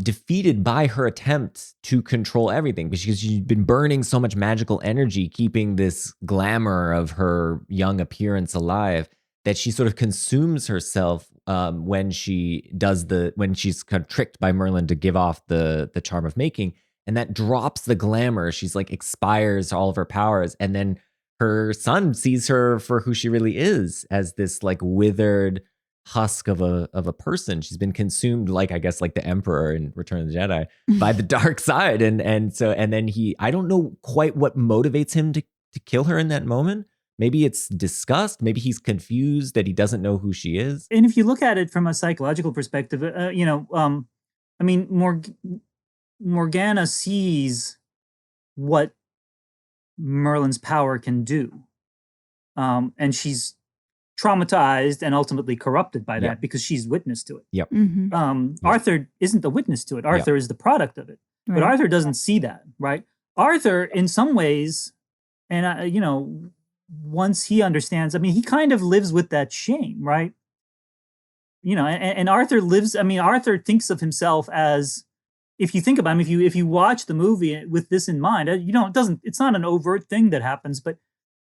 defeated by her attempt to control everything, because she's been burning so much magical energy keeping this glamour of her young appearance alive, that she sort of consumes herself when she's kind of tricked by Merlin to give off the charm of making, and that drops the glamour. She's like expires all of her powers, and then her son sees her for who she really is, as this like withered husk of a person. She's been consumed, like, I guess, like the Emperor in Return of the Jedi, by the dark side. And then I don't know quite what motivates him to kill her in that moment. Maybe it's disgust. Maybe he's confused that he doesn't know who she is. And if you look at it from a psychological perspective, I mean, Morgana sees what Merlin's power can do. And she's traumatized and ultimately corrupted by that because she's witness to it. Yep. Arthur isn't the witness to it. Arthur is the product of it. Right. But Arthur doesn't see that, right? Arthur, in some ways, and once he understands, I mean, he kind of lives with that shame, right? And Arthur lives, I mean, Arthur thinks of himself as, if you think about him, if you watch the movie with this in mind, it's not an overt thing that happens, but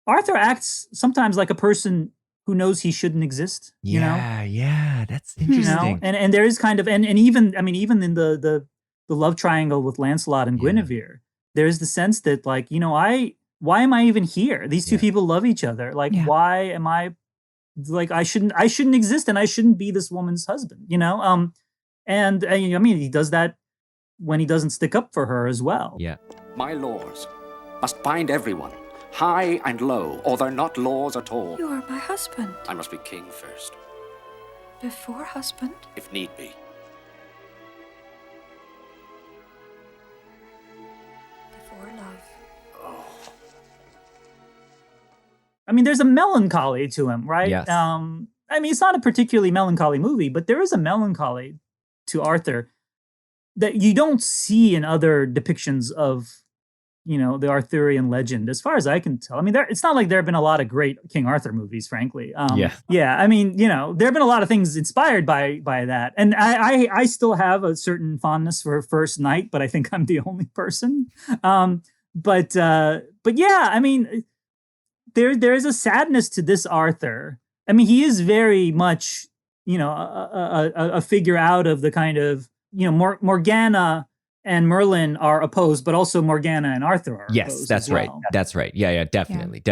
Arthur acts sometimes like a person who knows he shouldn't exist. Yeah, that's interesting. And there is kind of, and even, I mean, even in the love triangle with Lancelot and Guinevere, there's the sense that, like, why am I even here? These two people love each other. Like, why am I, like, I shouldn't exist, and I shouldn't be this woman's husband, And I mean, he does that when he doesn't stick up for her as well. Yeah. My laws must bind everyone, high and low, or they're not laws at all. You are my husband. I must be king first. Before husband? If need be. Before love. I mean, there's a melancholy to him, right? Yes. I mean, it's not a particularly melancholy movie, but there is a melancholy to Arthur that you don't see in other depictions of, the Arthurian legend, as far as I can tell. I mean, it's not like there have been a lot of great King Arthur movies, frankly. Yeah. I mean, there have been a lot of things inspired by that. And I still have a certain fondness for First Night, but I think I'm the only person. But yeah, I mean, there is a sadness to this Arthur. I mean, he is very much, a figure out of the kind of, Morgana and Merlin are opposed, but also Morgana and Arthur are opposed. That's right. That's right. Yeah, definitely.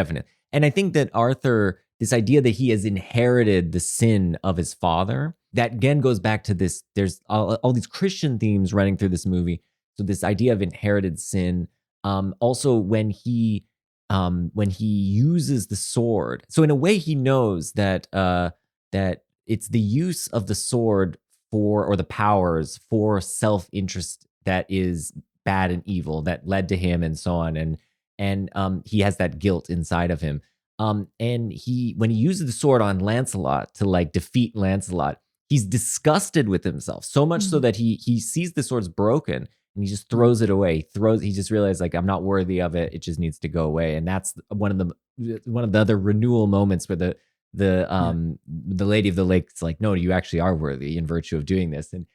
And I think that Arthur, this idea that he has inherited the sin of his father, that again goes back to this, there's all these Christian themes running through this movie. So this idea of inherited sin. Also, when he when he uses the sword. So in a way, he knows that that it's the use of the sword or the powers for self-interest that is bad and evil that led to him and so on. And he has that guilt inside of him. And when he uses the sword on Lancelot to like defeat Lancelot, he's disgusted with himself so much so that he sees the sword's broken and he just throws it away. He just realizes like, I'm not worthy of it. It just needs to go away. And that's one of the other renewal moments where the Lady of the Lake's like, no, you actually are worthy in virtue of doing this. And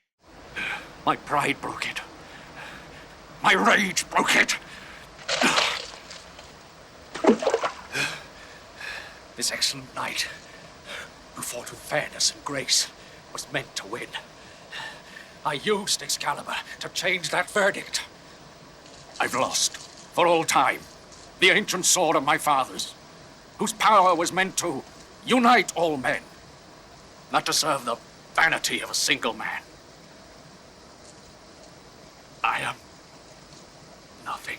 my pride broke it. My rage broke it. This excellent knight, who fought with fairness and grace, was meant to win. I used Excalibur to change that verdict. I've lost, for all time, the ancient sword of my fathers, whose power was meant to unite all men, not to serve the vanity of a single man. I am nothing.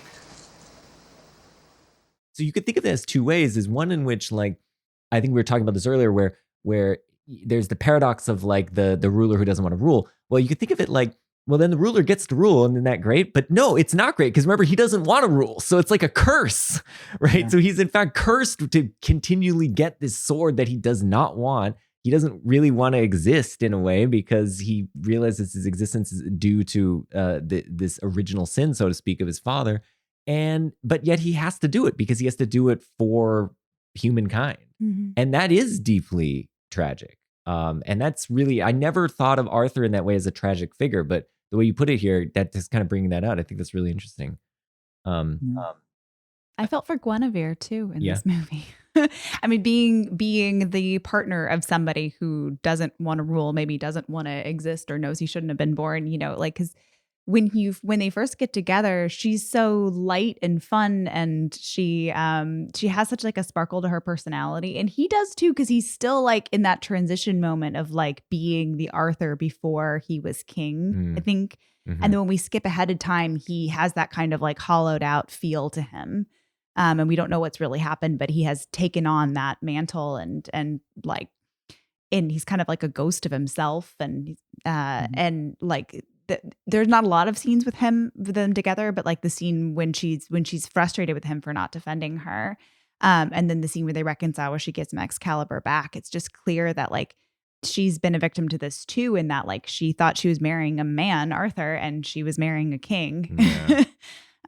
So you could think of it as two ways. Is one in which, like, I think we were talking about this earlier, where there's the paradox of like the ruler who doesn't want to rule. Well, you could think of it like, well, then the ruler gets to rule, and isn't that great? But no, it's not great, because remember, he doesn't want to rule. So it's like a curse, right? Yeah. So he's in fact cursed to continually get this sword that he does not want. He doesn't really want to exist in a way, because he realizes his existence is due to this original sin, so to speak, of his father. But yet he has to do it because he has to do it for humankind. Mm-hmm. And that is deeply tragic. And that's really, I never thought of Arthur in that way as a tragic figure, but the way you put it here, that is kind of bringing that out. I think that's really interesting. I felt for Guinevere too in this movie. I mean, being the partner of somebody who doesn't want to rule, maybe doesn't want to exist or knows he shouldn't have been born, you know, like, because when they first get together, she's so light and fun, and she has such like a sparkle to her personality, and he does too, because he's still like in that transition moment of like being the Arthur before he was king, I think. Mm-hmm. And then when we skip ahead of time, he has that kind of like hollowed out feel to him, and we don't know what's really happened, but he has taken on that mantle and he's kind of like a ghost of himself, and and like. There's not a lot of scenes with them together, but like the scene when she's frustrated with him for not defending her, and then the scene where they reconcile, where she gives him Excalibur back. It's just clear that like she's been a victim to this too, in that like she thought she was marrying a man, Arthur, and she was marrying a king. Yeah.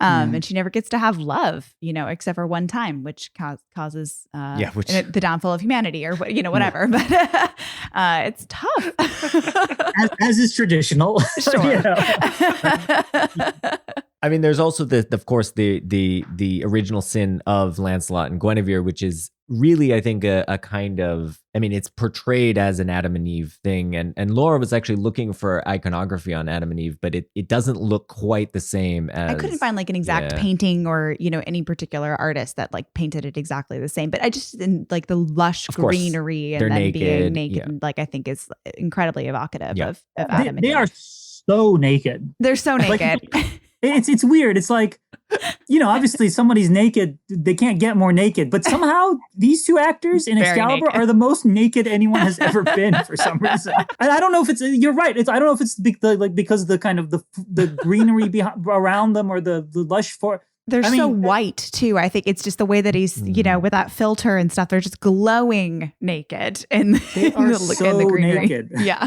And she never gets to have love, you know, except for one time, which causes the downfall of humanity, or whatever. But it's tough, as is traditional. Sure. You know. I mean, there's also of course the original sin of Lancelot and Guinevere, which is really, I think, a kind of, I mean, it's portrayed as an Adam and Eve thing, and Laura was actually looking for iconography on Adam and Eve, but it doesn't look quite the same as. I couldn't find like an exact painting or any particular artist that like painted it exactly the same, but I just in like the lush greenery and then naked, being naked, like I think is incredibly evocative of Adam and Eve. They are so naked. They're so naked. Like, it's weird. It's like, obviously somebody's naked. They can't get more naked, but somehow these two actors in Excalibur are the most naked anyone has ever been for some reason. And I don't know if it's, you're right. I don't know if it's because the kind of the greenery around them or the lush for. They're so white too. I think it's just the way that he's, with that filter and stuff. They're just glowing naked and they are so the greenery. Naked. Yeah.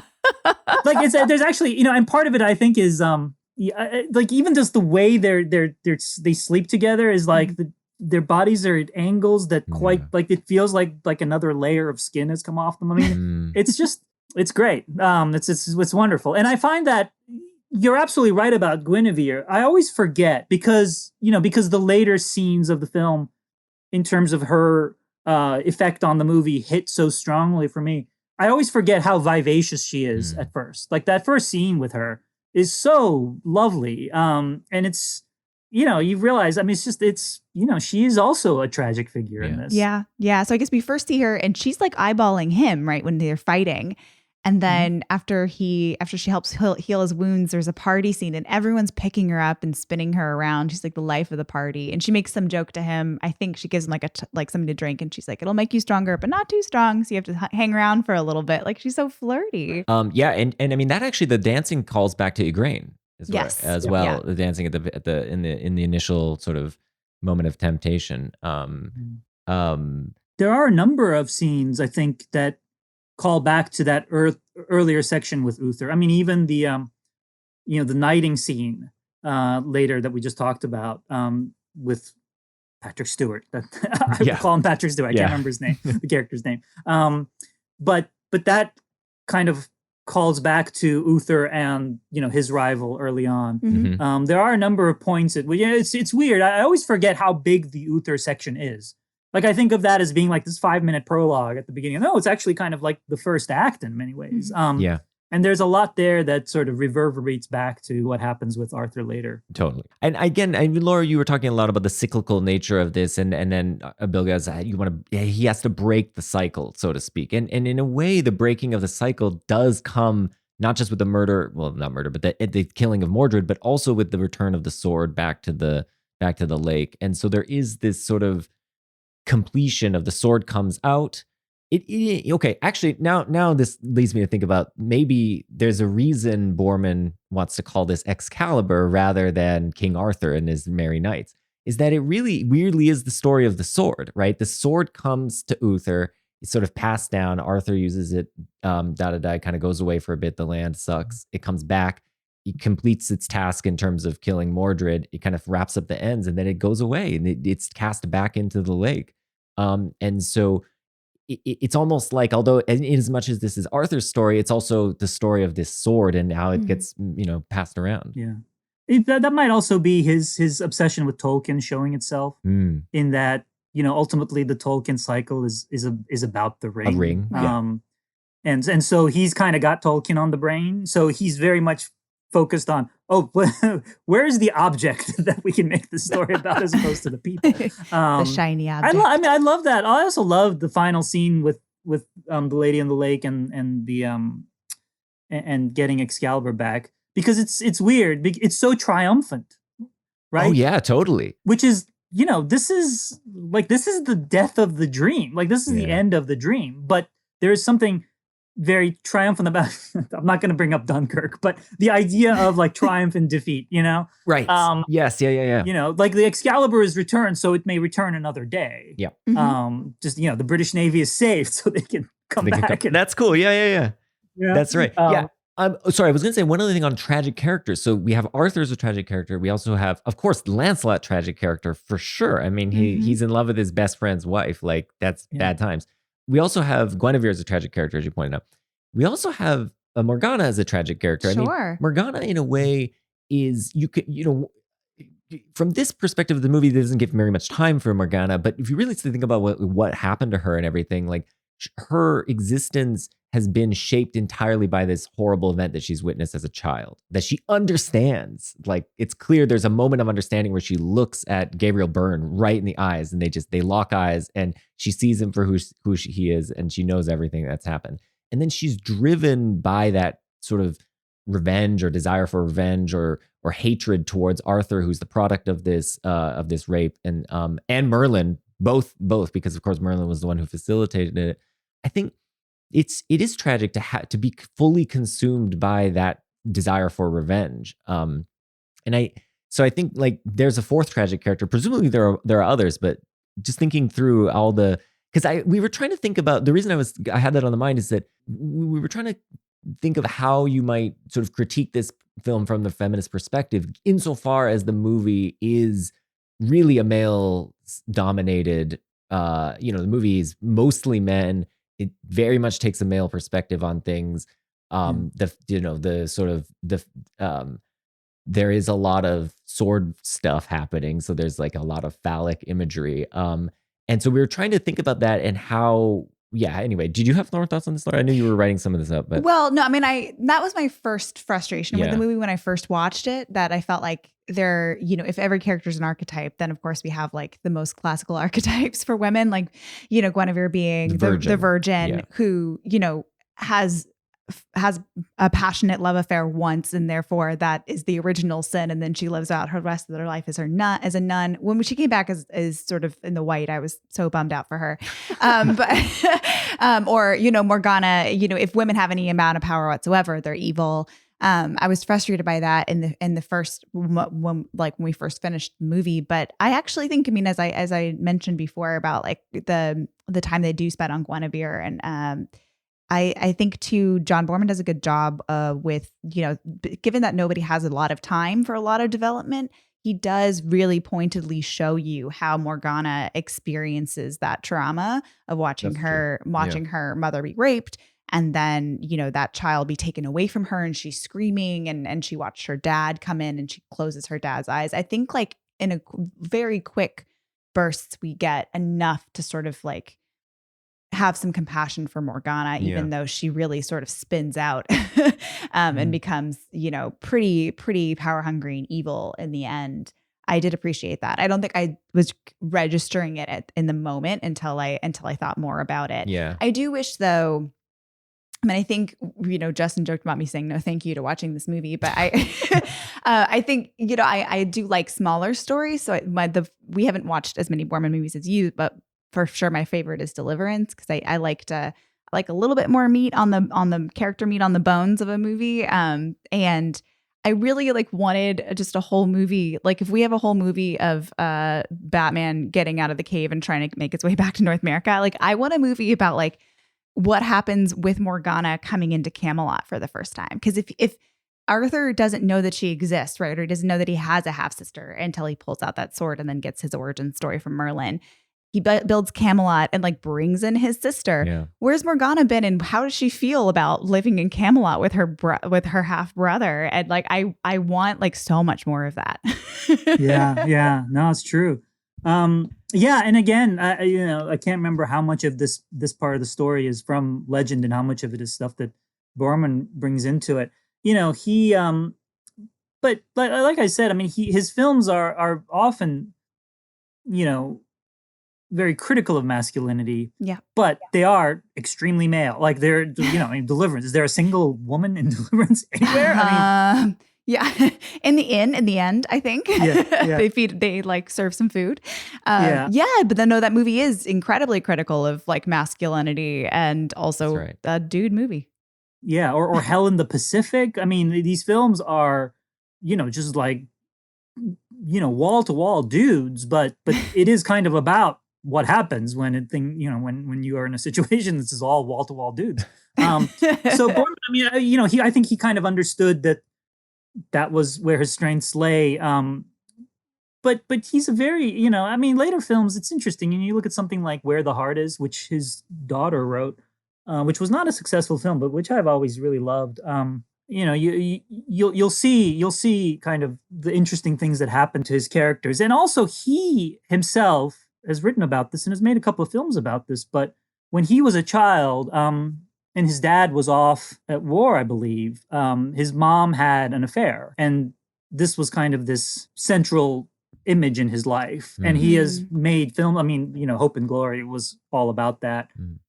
Like there's actually, and part of it I think is, like even just the way they sleep together is like their bodies are at angles that quite like it feels like another layer of skin has come off them. I mean, it's great. It's wonderful, and I find that you're absolutely right about Guinevere. I always forget because the later scenes of the film, in terms of her effect on the movie, hit so strongly for me. I always forget how vivacious she is at first. Like that first scene with her is so lovely. And it's, you realize, I mean, she is also a tragic figure in this. Yeah. Yeah. So I guess we first see her and she's like eyeballing him, right, when they're fighting. And then after she helps heal his wounds, there's a party scene and everyone's picking her up and spinning her around. She's like the life of the party. And she makes some joke to him. I think she gives him like something to drink and she's like, it'll make you stronger, but not too strong. So you have to hang around for a little bit. Like she's so flirty. Yeah. And I mean, that actually, the dancing calls back to Igraine as well. Yeah. The dancing in the initial sort of moment of temptation. There are a number of scenes, I think, that call back to that earlier section with Uther. I mean, even the the knighting scene later that we just talked about with Patrick Stewart. I would call him Patrick Stewart. I can't remember his name, the character's name. But that kind of calls back to Uther and his rival early on. Mm-hmm. There are a number of points that it's weird. I always forget how big the Uther section is. Like, I think of that as being like this 5-minute prologue at the beginning. No, it's actually kind of like the first act in many ways. And there's a lot there that sort of reverberates back to what happens with Arthur later. Totally. And again, Laura, you were talking a lot about the cyclical nature of this. And then Bilge, he has to break the cycle, so to speak. And in a way, the breaking of the cycle does come not just with the murder, well, not murder, but the killing of Mordred, but also with the return of the sword back to the lake. And so there is this sort of completion of the sword comes out. Okay, actually, now this leads me to think about maybe there's a reason Boorman wants to call this Excalibur rather than King Arthur and his merry knights, is that it really weirdly is the story of the sword, right? The sword comes to Uther, it's sort of passed down, Arthur uses it, kind of goes away for a bit, the land sucks, it comes back, it completes its task in terms of killing Mordred, it kind of wraps up the ends, and then it goes away, and it's cast back into the lake. And so it's almost like, although in as much as this is Arthur's story, it's also the story of this sword and how it gets, passed around. Yeah. That might also be his obsession with Tolkien showing itself in that, ultimately the Tolkien cycle is about the ring. A ring. And so he's kind of got Tolkien on the brain. So he's very much focused on, where's the object that we can make the story about as opposed to the people. The shiny object. I love that. I also love the final scene with the Lady in the Lake and the and getting Excalibur back, because it's weird. It's so triumphant, right? Oh yeah, totally. Which is, this is the death of the dream. Like, this is the end of the dream. But there is something very triumphant about I'm not going to bring up Dunkirk, but the idea of like triumph and defeat, right. Yes. Yeah. Like the Excalibur is returned, so it may return another day. Yeah. Just the British Navy is saved, so they can come back. That's cool. Yeah. That's right. Sorry, I was going to say one other thing on tragic characters. So we have Arthur as a tragic character. We also have, of course, Lancelot, tragic character for sure. I mean, he's in love with his best friend's wife. Like, that's bad times. We also have Guinevere as a tragic character, as you pointed out. We also have Morgana as a tragic character. Sure. I mean, Morgana, in a way, is, from this perspective of the movie, there doesn't give very much time for Morgana. But if you really think about what happened to her and everything, like, her existence has been shaped entirely by this horrible event that she's witnessed as a child, that she understands. Like, it's clear there's a moment of understanding where she looks at Gabriel Byrne right in the eyes, and they lock eyes, and she sees him for who he is, and she knows everything that's happened. And then she's driven by that sort of revenge or desire for revenge or hatred towards Arthur, who's the product of this rape, and Merlin, both because of course Merlin was the one who facilitated it. I think it is tragic to be fully consumed by that desire for revenge. And I think like there's a fourth tragic character. Presumably there are others, but just thinking through all the, because we were trying to think about, the reason I had that on the mind is that we were trying to think of how you might sort of critique this film from the feminist perspective, insofar as the movie is really a male dominated, the movie is mostly men. It very much takes a male perspective on things. There is a lot of sword stuff happening. So there's like a lot of phallic imagery. And so we were trying to think about that and how, anyway, did you have more thoughts on this, Laura? I knew you were writing some of this up, but. Well, no, I mean, that was my first frustration with the movie when I first watched it, that I felt like if every character is an archetype, then of course we have like the most classical archetypes for women, like, Guinevere being the virgin who, has has a passionate love affair once, and therefore that is the original sin, and then she lives out her rest of her life as a nun. When she came back as sort of in the white, I was so bummed out for her. Or Morgana, if women have any amount of power whatsoever, they're evil. I was frustrated by that in the first when we first finished the movie, but I actually think, as I mentioned before about like the time they do spend on Guinevere, and I think too, John Boorman does a good job with, given that nobody has a lot of time for a lot of development, he does really pointedly show you how Morgana experiences that trauma of watching her mother be raped. And then, that child be taken away from her and she's screaming, and she watched her dad come in and she closes her dad's eyes. I think like in a very quick bursts, we get enough to sort of like have some compassion for Morgana, even though she really sort of spins out and becomes, pretty power hungry and evil in the end. I did appreciate that. I don't think I was registering it in the moment until I thought more about it. Yeah. I do wish though, I think, Justin joked about me saying no thank you to watching this movie, but I think, I do like smaller stories. So we haven't watched as many Boorman movies as you, but for sure my favorite is Deliverance, because I like a little bit more meat on the character meat on the bones of a movie. And I really wanted just a whole movie. Like if we have a whole movie of Batman getting out of the cave and trying to make its way back to North America, I want a movie about what happens with Morgana coming into Camelot for the first time. Because if Arthur doesn't know that she exists, right, or he doesn't know that he has a half-sister until he pulls out that sword and then gets his origin story from Merlin, he builds Camelot and brings in his sister. Yeah. Where's Morgana been, and how does she feel about living in Camelot with her half brother? And I want so much more of that. yeah, no, it's true. And again, I can't remember how much of this part of the story is from legend and how much of it is stuff that Boorman brings into it. But like I said, his films are often, very critical of masculinity. Yeah. But they are extremely male. They're, in Deliverance. Is there a single woman in Deliverance anywhere? Yeah. In the end, I think. Yeah. they serve some food. But then that movie is incredibly critical of masculinity, and also a dude movie. Yeah. Or Hell in the Pacific. These films are, just wall to wall dudes, but it is kind of about what happens when when you are in a situation this is all wall to wall dudes. So Boorman, I think he kind of understood that was where his strengths lay. But he's a very, later films, it's interesting. You look at something like Where the Heart Is, which his daughter wrote, which was not a successful film, but which I've always really loved. You'll see kind of the interesting things that happen to his characters. And also he himself has written about this and has made a couple of films about this. But when he was a child, and his dad was off at war, I believe, his mom had an affair. And this was kind of this central image in his life. Mm-hmm. And he has made film. Hope and Glory was all about that. Mm.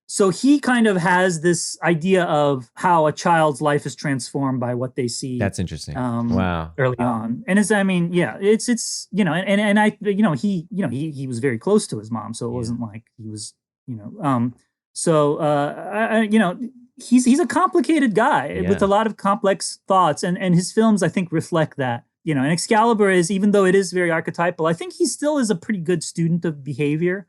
So he kind of has this idea of how a child's life is transformed by what they see. That's interesting. Wow. Early on. And it's he was very close to his mom. So it wasn't like he was, he's a complicated guy with a lot of complex thoughts, and his films, I think, reflect that. And Excalibur is, even though it is very archetypal, I think he still is a pretty good student of behavior.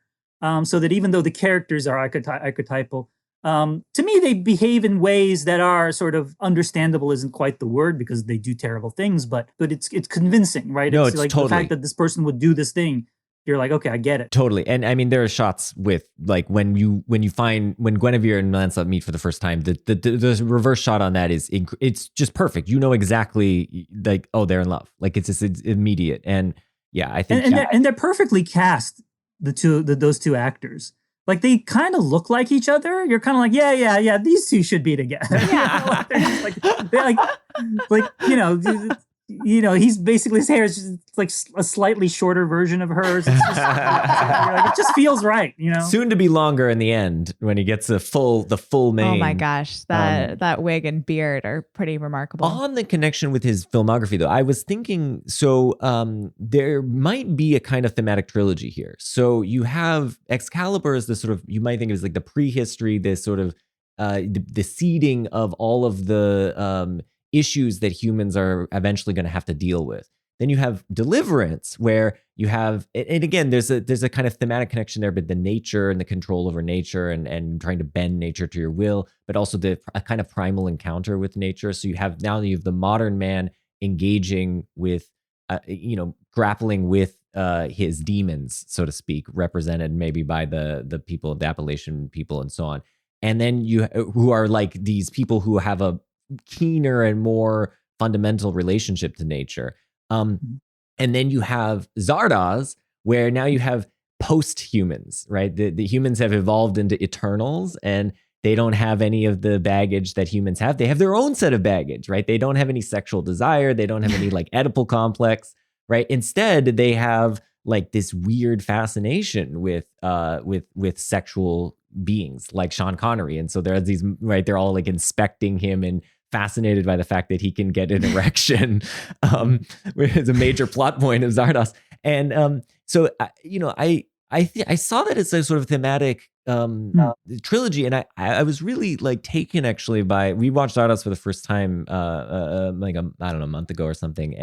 So that even though the characters are archetypal, to me, they behave in ways that are sort of understandable isn't quite the word, because they do terrible things, but it's convincing, right? No, it's totally. The fact that this person would do this thing, you're like, okay, I get it. Totally. And there are shots with when Guinevere and Lancelot meet for the first time, the reverse shot on that is it's just perfect. Exactly they're in love. It's immediate. And yeah, I think and they're perfectly cast. Those two actors, they kind of look like each other. You're kind of like, yeah, these two should be together. Yeah. he's basically, his hair is just like a slightly shorter version of hers. It's just, it just feels right, Soon to be longer in the end when he gets the full mane. Oh my gosh, that wig and beard are pretty remarkable. On the connection with his filmography, though, I was thinking, there might be a kind of thematic trilogy here. So you have Excalibur as the sort of, you might think of as like the prehistory, this sort of the seeding of all of the issues that humans are eventually going to have to deal with. Then you have Deliverance, where you have, and again, there's a kind of thematic connection there, but the nature and the control over nature and trying to bend nature to your will, but also a kind of primal encounter with nature. So you have the modern man engaging with, grappling with his demons, so to speak, represented maybe by the people, the Appalachian people, and so on. And then who are like these people who have a keener and more fundamental relationship to nature. And then you have Zardoz, where now you have post-humans, right? The humans have evolved into Eternals, and they don't have any of the baggage that humans have. They have their own set of baggage, right? They don't have any sexual desire. They don't have any like Oedipal complex, right? Instead, they have like this weird fascination with sexual beings like Sean Connery. And so there's these, right? They're all like inspecting him and fascinated by the fact that he can get an erection, which is a major plot point of Zardoz. And so I saw that as a sort of thematic trilogy, and I was really like taken actually by, we watched Zardoz for the first time like a month ago or something,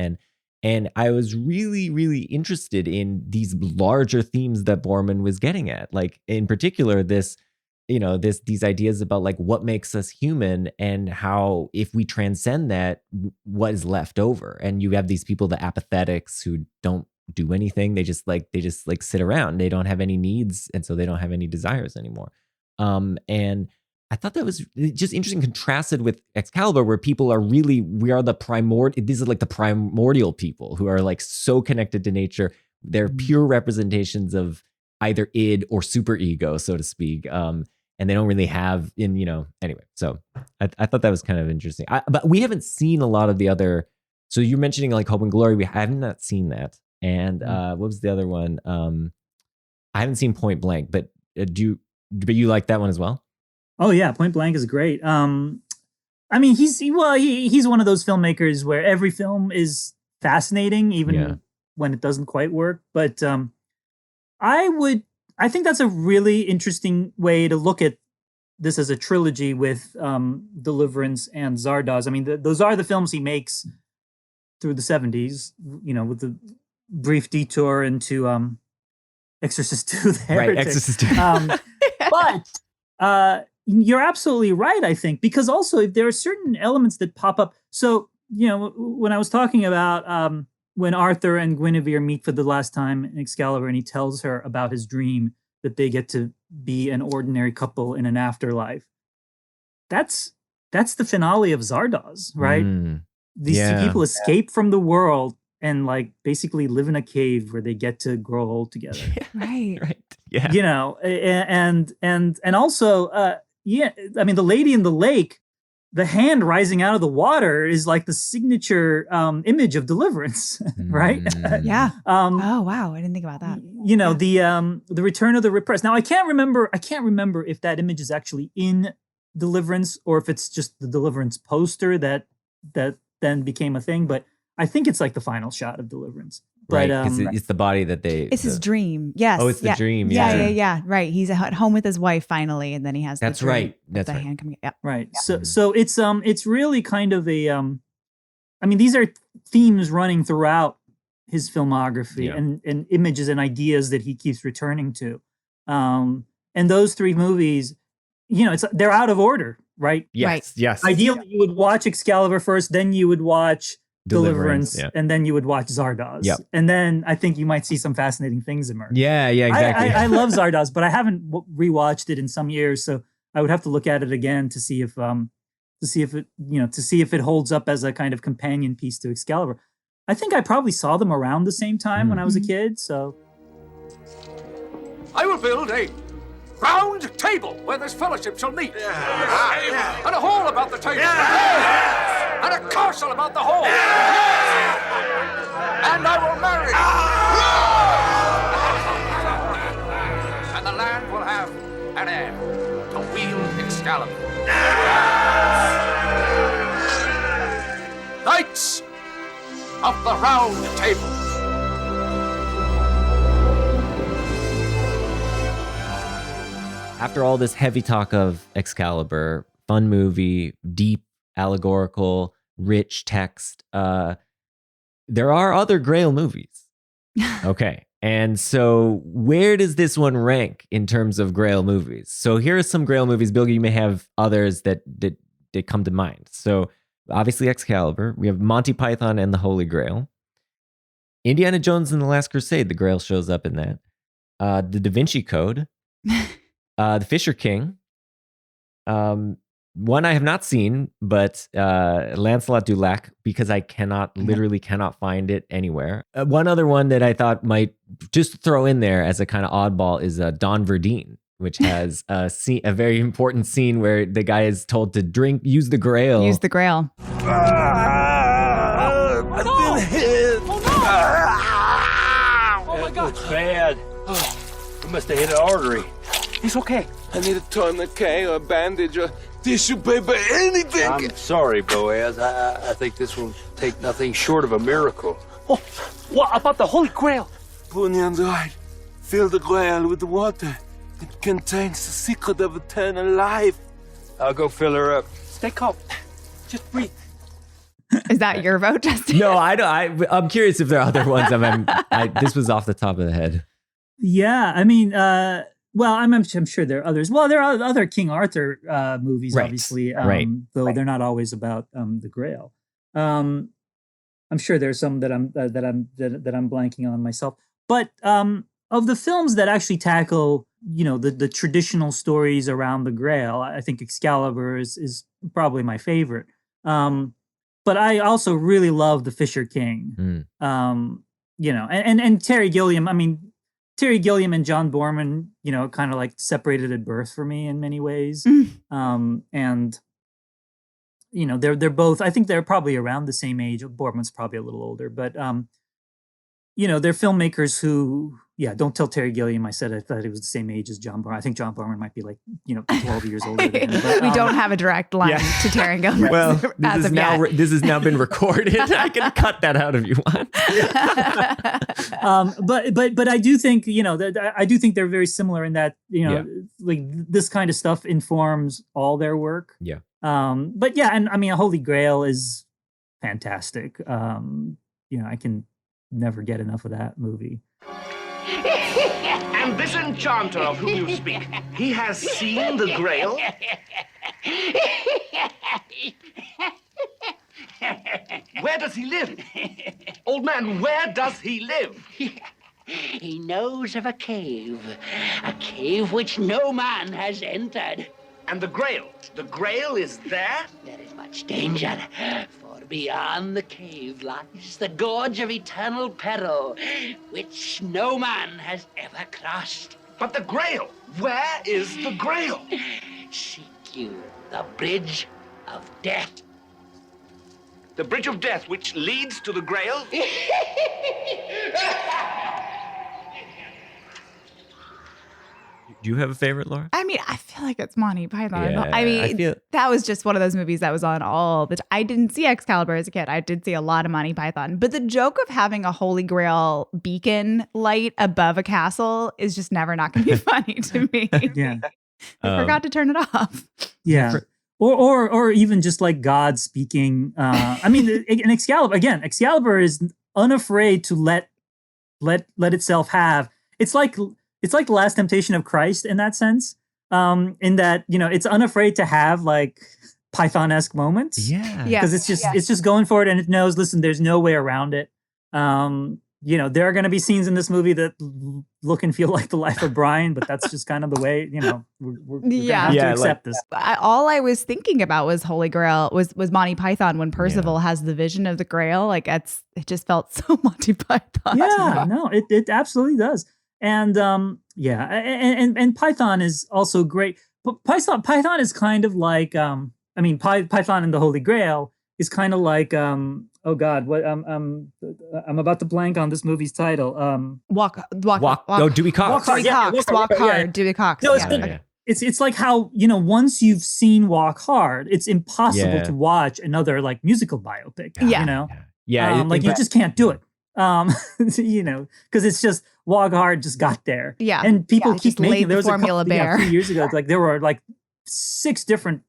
and I was really, really interested in these larger themes that Boorman was getting at, like in particular these ideas about like what makes us human and how if we transcend that, what is left over. And you have these people, the apathetics, who don't do anything. They just sit around. They don't have any needs, and so they don't have any desires anymore. And I thought that was just interesting, contrasted with Excalibur, where people are really, these are like the primordial people who are like so connected to nature. They're pure representations of either id or superego, so to speak. And they don't really have anyway. So I thought that was kind of interesting. But we haven't seen a lot of the other, so you're mentioning like Hope and Glory. I have not seen that. And what was the other one? I haven't seen Point Blank, but you like that one as well? Oh yeah, Point Blank is great. I mean, he's one of those filmmakers where every film is fascinating, even when it doesn't quite work. But I think that's a really interesting way to look at this as a trilogy with Deliverance and Zardoz. I mean, those are the films he makes through the 70s, with the brief detour into Exorcist 2, the Heretic. Right, Exorcist 2. But you're absolutely right, I think, because also if there are certain elements that pop up. So, when I was talking about when Arthur and Guinevere meet for the last time in Excalibur, and he tells her about his dream that they get to be an ordinary couple in an afterlife. That's the finale of Zardoz, right? These two people escape from the world and like basically live in a cave where they get to grow old together. Right. Yeah. And also, I mean, the lady in the lake, the hand rising out of the water is like the signature image of Deliverance, right? Yeah. Oh wow, I didn't think about that. The return of the repressed. Now I can't remember if that image is actually in Deliverance or if it's just the Deliverance poster that then became a thing. But I think it's like the final shot of Deliverance. Right, But, it's the body that they... It's his dream. Yes. Oh, it's the dream. Yeah. Right. He's at home with his wife finally, and then he has. That's the dream right. That's the right. hand coming. Yeah. Right. Yeah. So it's really kind of a. I mean, these are themes running throughout his filmography and images and ideas that he keeps returning to, and those three movies, they're out of order, right? Yes. Right. Yes. Ideally, you would watch Excalibur first, then you would watch Deliverance, yeah. and then you would watch Zardoz. Yep. And then I think you might see some fascinating things emerge. Yeah, exactly. I love Zardoz, but I haven't rewatched it in some years, so I would have to look at it again to see if it holds up as a kind of companion piece to Excalibur. I think I probably saw them around the same time when I was a kid, so I will build a round table where this fellowship shall meet. And a hall about the table. And and a castle about the hall. And I will marry. And the land will have an heir to wield Excalibur. Knights of the Round Table. After all this heavy talk of Excalibur, fun movie, deep, allegorical, rich text, there are other Grail movies. Okay. And so where does this one rank in terms of Grail movies? So here are some Grail movies. Bilge, you may have others that come to mind. So obviously Excalibur. We have Monty Python and the Holy Grail. Indiana Jones and the Last Crusade. The Grail shows up in that. The Da Vinci Code. The Fisher King. One I have not seen, but Lancelot du Lac, because I literally cannot find it anywhere. One other one that I thought might just throw in there as a kind of oddball is Don Verdine, which has a very important scene where the guy is told to use the Grail. Use the Grail. I've been hit. Oh no! Oh my God! It's bad. Oh, you must have hit an artery. He's okay. I need a tourniquet or a bandage or tissue paper, anything. I'm sorry, Boaz. I think this will take nothing short of a miracle. Oh, what about the Holy Grail? Bunyan's right. Fill the Grail with the water. It contains the secret of eternal life. I'll go fill her up. Stay calm. Just breathe. Is that your vote, Justin? No, I'm curious if there are other ones. This was off the top of the head. Yeah, I mean, well, I'm sure there are others. Well, there are other King Arthur movies, right. obviously, right. Though they're not always about the Grail. I'm sure there's some that I'm blanking on myself. But of the films that actually tackle, the traditional stories around the Grail, I think Excalibur is probably my favorite. But I also really love The Fisher King. And Terry Gilliam. I mean, Terry Gilliam and John Boorman, kind of like separated at birth for me in many ways. And they're both, I think they're probably around the same age. Boorman's probably a little older, but they're filmmakers who, don't tell Terry Gilliam I said I thought he was the same age as John Boorman. I think John Boorman might be 12 years older than him. But, we don't have a direct line to Terry Gilliam. Well, this has now been recorded. I can cut that out if you want. But I do think, I do think they're very similar in that, like this kind of stuff informs all their work. Yeah. But yeah, and I mean, Holy Grail is fantastic. I can never get enough of that movie. And this enchanter of whom you speak, he has seen the Grail? Where does he live? Old man, where does he live? He knows of a cave which no man has entered. And the Grail is there? There is much danger, for beyond the cave lies the gorge of eternal peril, which no man has ever crossed. But the Grail, where is the Grail? Seek you the Bridge of Death. The Bridge of Death, which leads to the Grail? Do you have a favorite, Laura? I mean, I feel like it's Monty Python. Yeah, I mean, that was just one of those movies that was on all the I didn't see Excalibur as a kid. I did see a lot of Monty Python. But the joke of having a Holy Grail beacon light above a castle is just never not going to be funny to me. Yeah. I forgot to turn it off. Yeah. Or even just like God speaking. I mean, in Excalibur is unafraid to let itself have. It's like the Last Temptation of Christ in that sense. In that, it's unafraid to have like Python-esque moments. Yeah. Because it's just going for it, and it knows, listen, there's no way around it. There are going to be scenes in this movie that look and feel like the life of Brian, but that's just kind of the way, we're going to have to accept this. All I was thinking about was Holy Grail, was Monty Python when Percival has the vision of the Grail. Like it just felt so Monty Python. Yeah, no, it absolutely does. And and Python is also great. But Python is kind of like Python and the Holy Grail is kind of like oh God, what I'm about to blank on this movie's title. Dewey Cox. Walk Hard. Dewey Cox. No, it's like how, once you've seen Walk Hard, it's impossible to watch another like musical biopic. You just can't do it. Because it's just Walk Hard just got there. Yeah, and people keep making. There was formula a few years ago, like there were like 6 different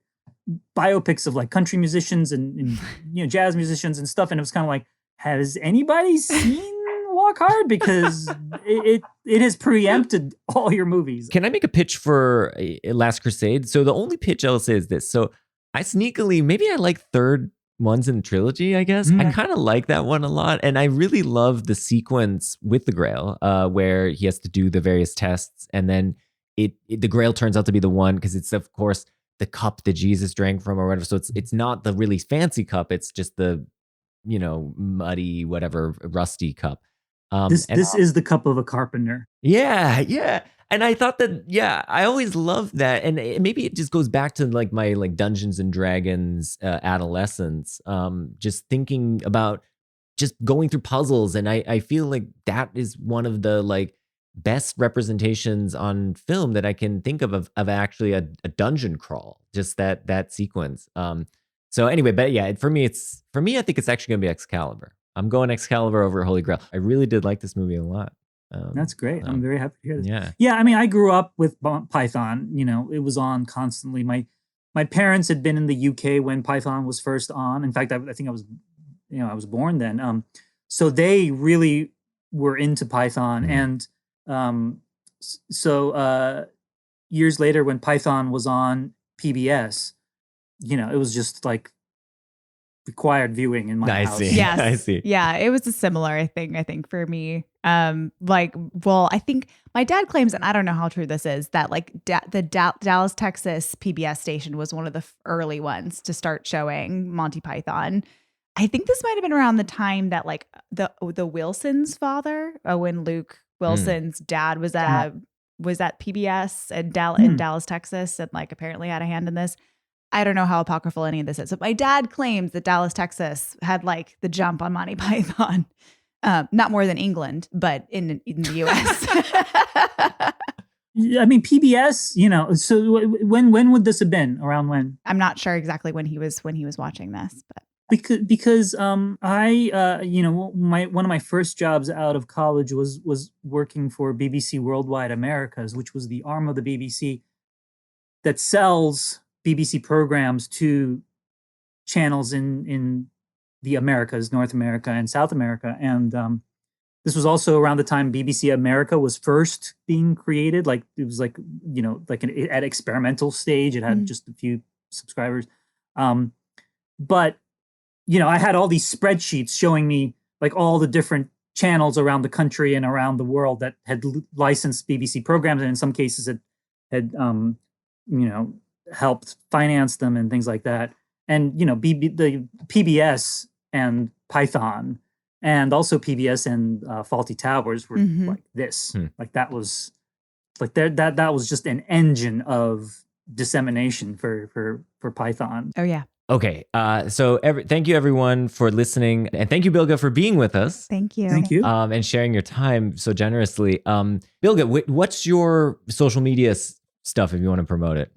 biopics of like country musicians and jazz musicians and stuff, and it was kind of like, has anybody seen Walk Hard? Because it has preempted all your movies. Can I make a pitch for Last Crusade? So the only pitch I'll say is this. So I sneakily, maybe I like third ones in the trilogy, I guess. I kind of like that one a lot. And I really love the sequence with the Grail where he has to do the various tests. And then the Grail turns out to be the one, because it's, of course, the cup that Jesus drank from or whatever. So it's not the really fancy cup. It's just the, muddy, whatever, rusty cup. This is the cup of a carpenter. Yeah. And I thought that, I always loved that. And maybe it just goes back to like my like Dungeons and Dragons adolescence, just thinking about just going through puzzles. And I feel like that is one of the like best representations on film that I can think of actually a dungeon crawl, just that sequence. So anyway, but for me, I think it's actually going to be Excalibur. I'm going Excalibur over Holy Grail. I really did like this movie a lot. That's great. I'm very happy to hear this. Yeah. I mean, I grew up with Python. It was on constantly. My parents had been in the UK when Python was first on. In fact, I think I was, I was born then. So they really were into Python, and so years later, when Python was on PBS, it was just like required viewing in my house. Yes. I see. Yeah, it was a similar thing, I think, for me. I think my dad claims, and I don't know how true this is, that like the Dallas, Texas PBS station was one of the early ones to start showing Monty Python. I think this might have been around the time that like the Wilson's father, Owen Luke Wilson's dad, was at PBS in Dallas, Texas, and like apparently had a hand in this. I don't know how apocryphal any of this is. But my dad claims that Dallas, Texas had like the jump on Monty Python. Not more than England, but in the US. I mean, PBS, so when would this have been? Around when? I'm not sure exactly when he was watching this, but because I one of my first jobs out of college was working for BBC Worldwide Americas, which was the arm of the BBC that sells BBC programs to channels in the Americas, North America and South America. And this was also around the time BBC America was first being created. Like it was like, at experimental stage, it had just a few subscribers. But, I had all these spreadsheets showing me like all the different channels around the country and around the world that had licensed BBC programs. And in some cases had helped finance them and things like that. And, the PBS and Python and also PBS and Faulty Towers were like this. Like that was like that was just an engine of dissemination for Python. Oh, yeah. Okay. So thank you everyone for listening. And thank you, Bilge, for being with us. Thank you. Thank you. And sharing your time so generously. Bilge, what's your social media stuff if you want to promote it?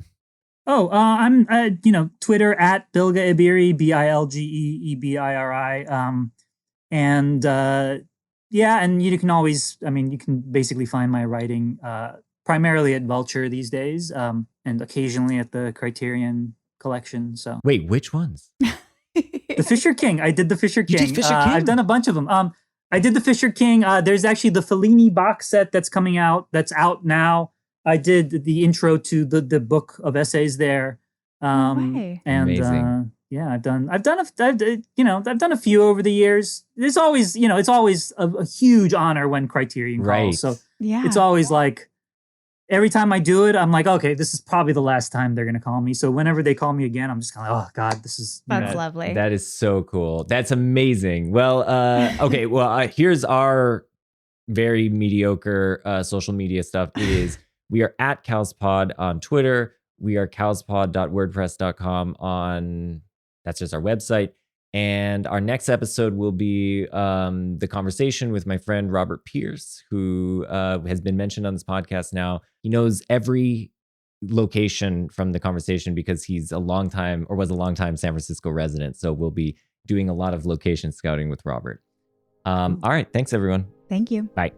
Oh, I'm, Twitter at Bilge Ebiri, BILGEEBIRI. And you can always, you can basically find my writing primarily at Vulture these days, and occasionally at the Criterion collection. So wait, which ones? The Fisher King. I did the Fisher King. You did Fisher King? I've done a bunch of them. I did the Fisher King. There's actually the Fellini box set that's coming out. That's out now. I did the intro to the book of essays there. And amazing. I've done a few over the years. It's always, it's always a huge honor when Criterion calls. Right. So it's always like every time I do it, I'm like, okay, this is probably the last time they're going to call me. So whenever they call me again, I'm just kind of like, oh God, this is that's lovely. That is so cool. That's amazing. Well, okay. Well, here's our very mediocre social media stuff. We are at CowsPod on Twitter. We are cowspod.wordpress.com that's just our website. And our next episode will be the conversation with my friend Robert Pierce, who has been mentioned on this podcast now. He knows every location from the conversation because he's was a long time San Francisco resident. So we'll be doing a lot of location scouting with Robert. All right. Thanks, everyone. Thank you. Bye.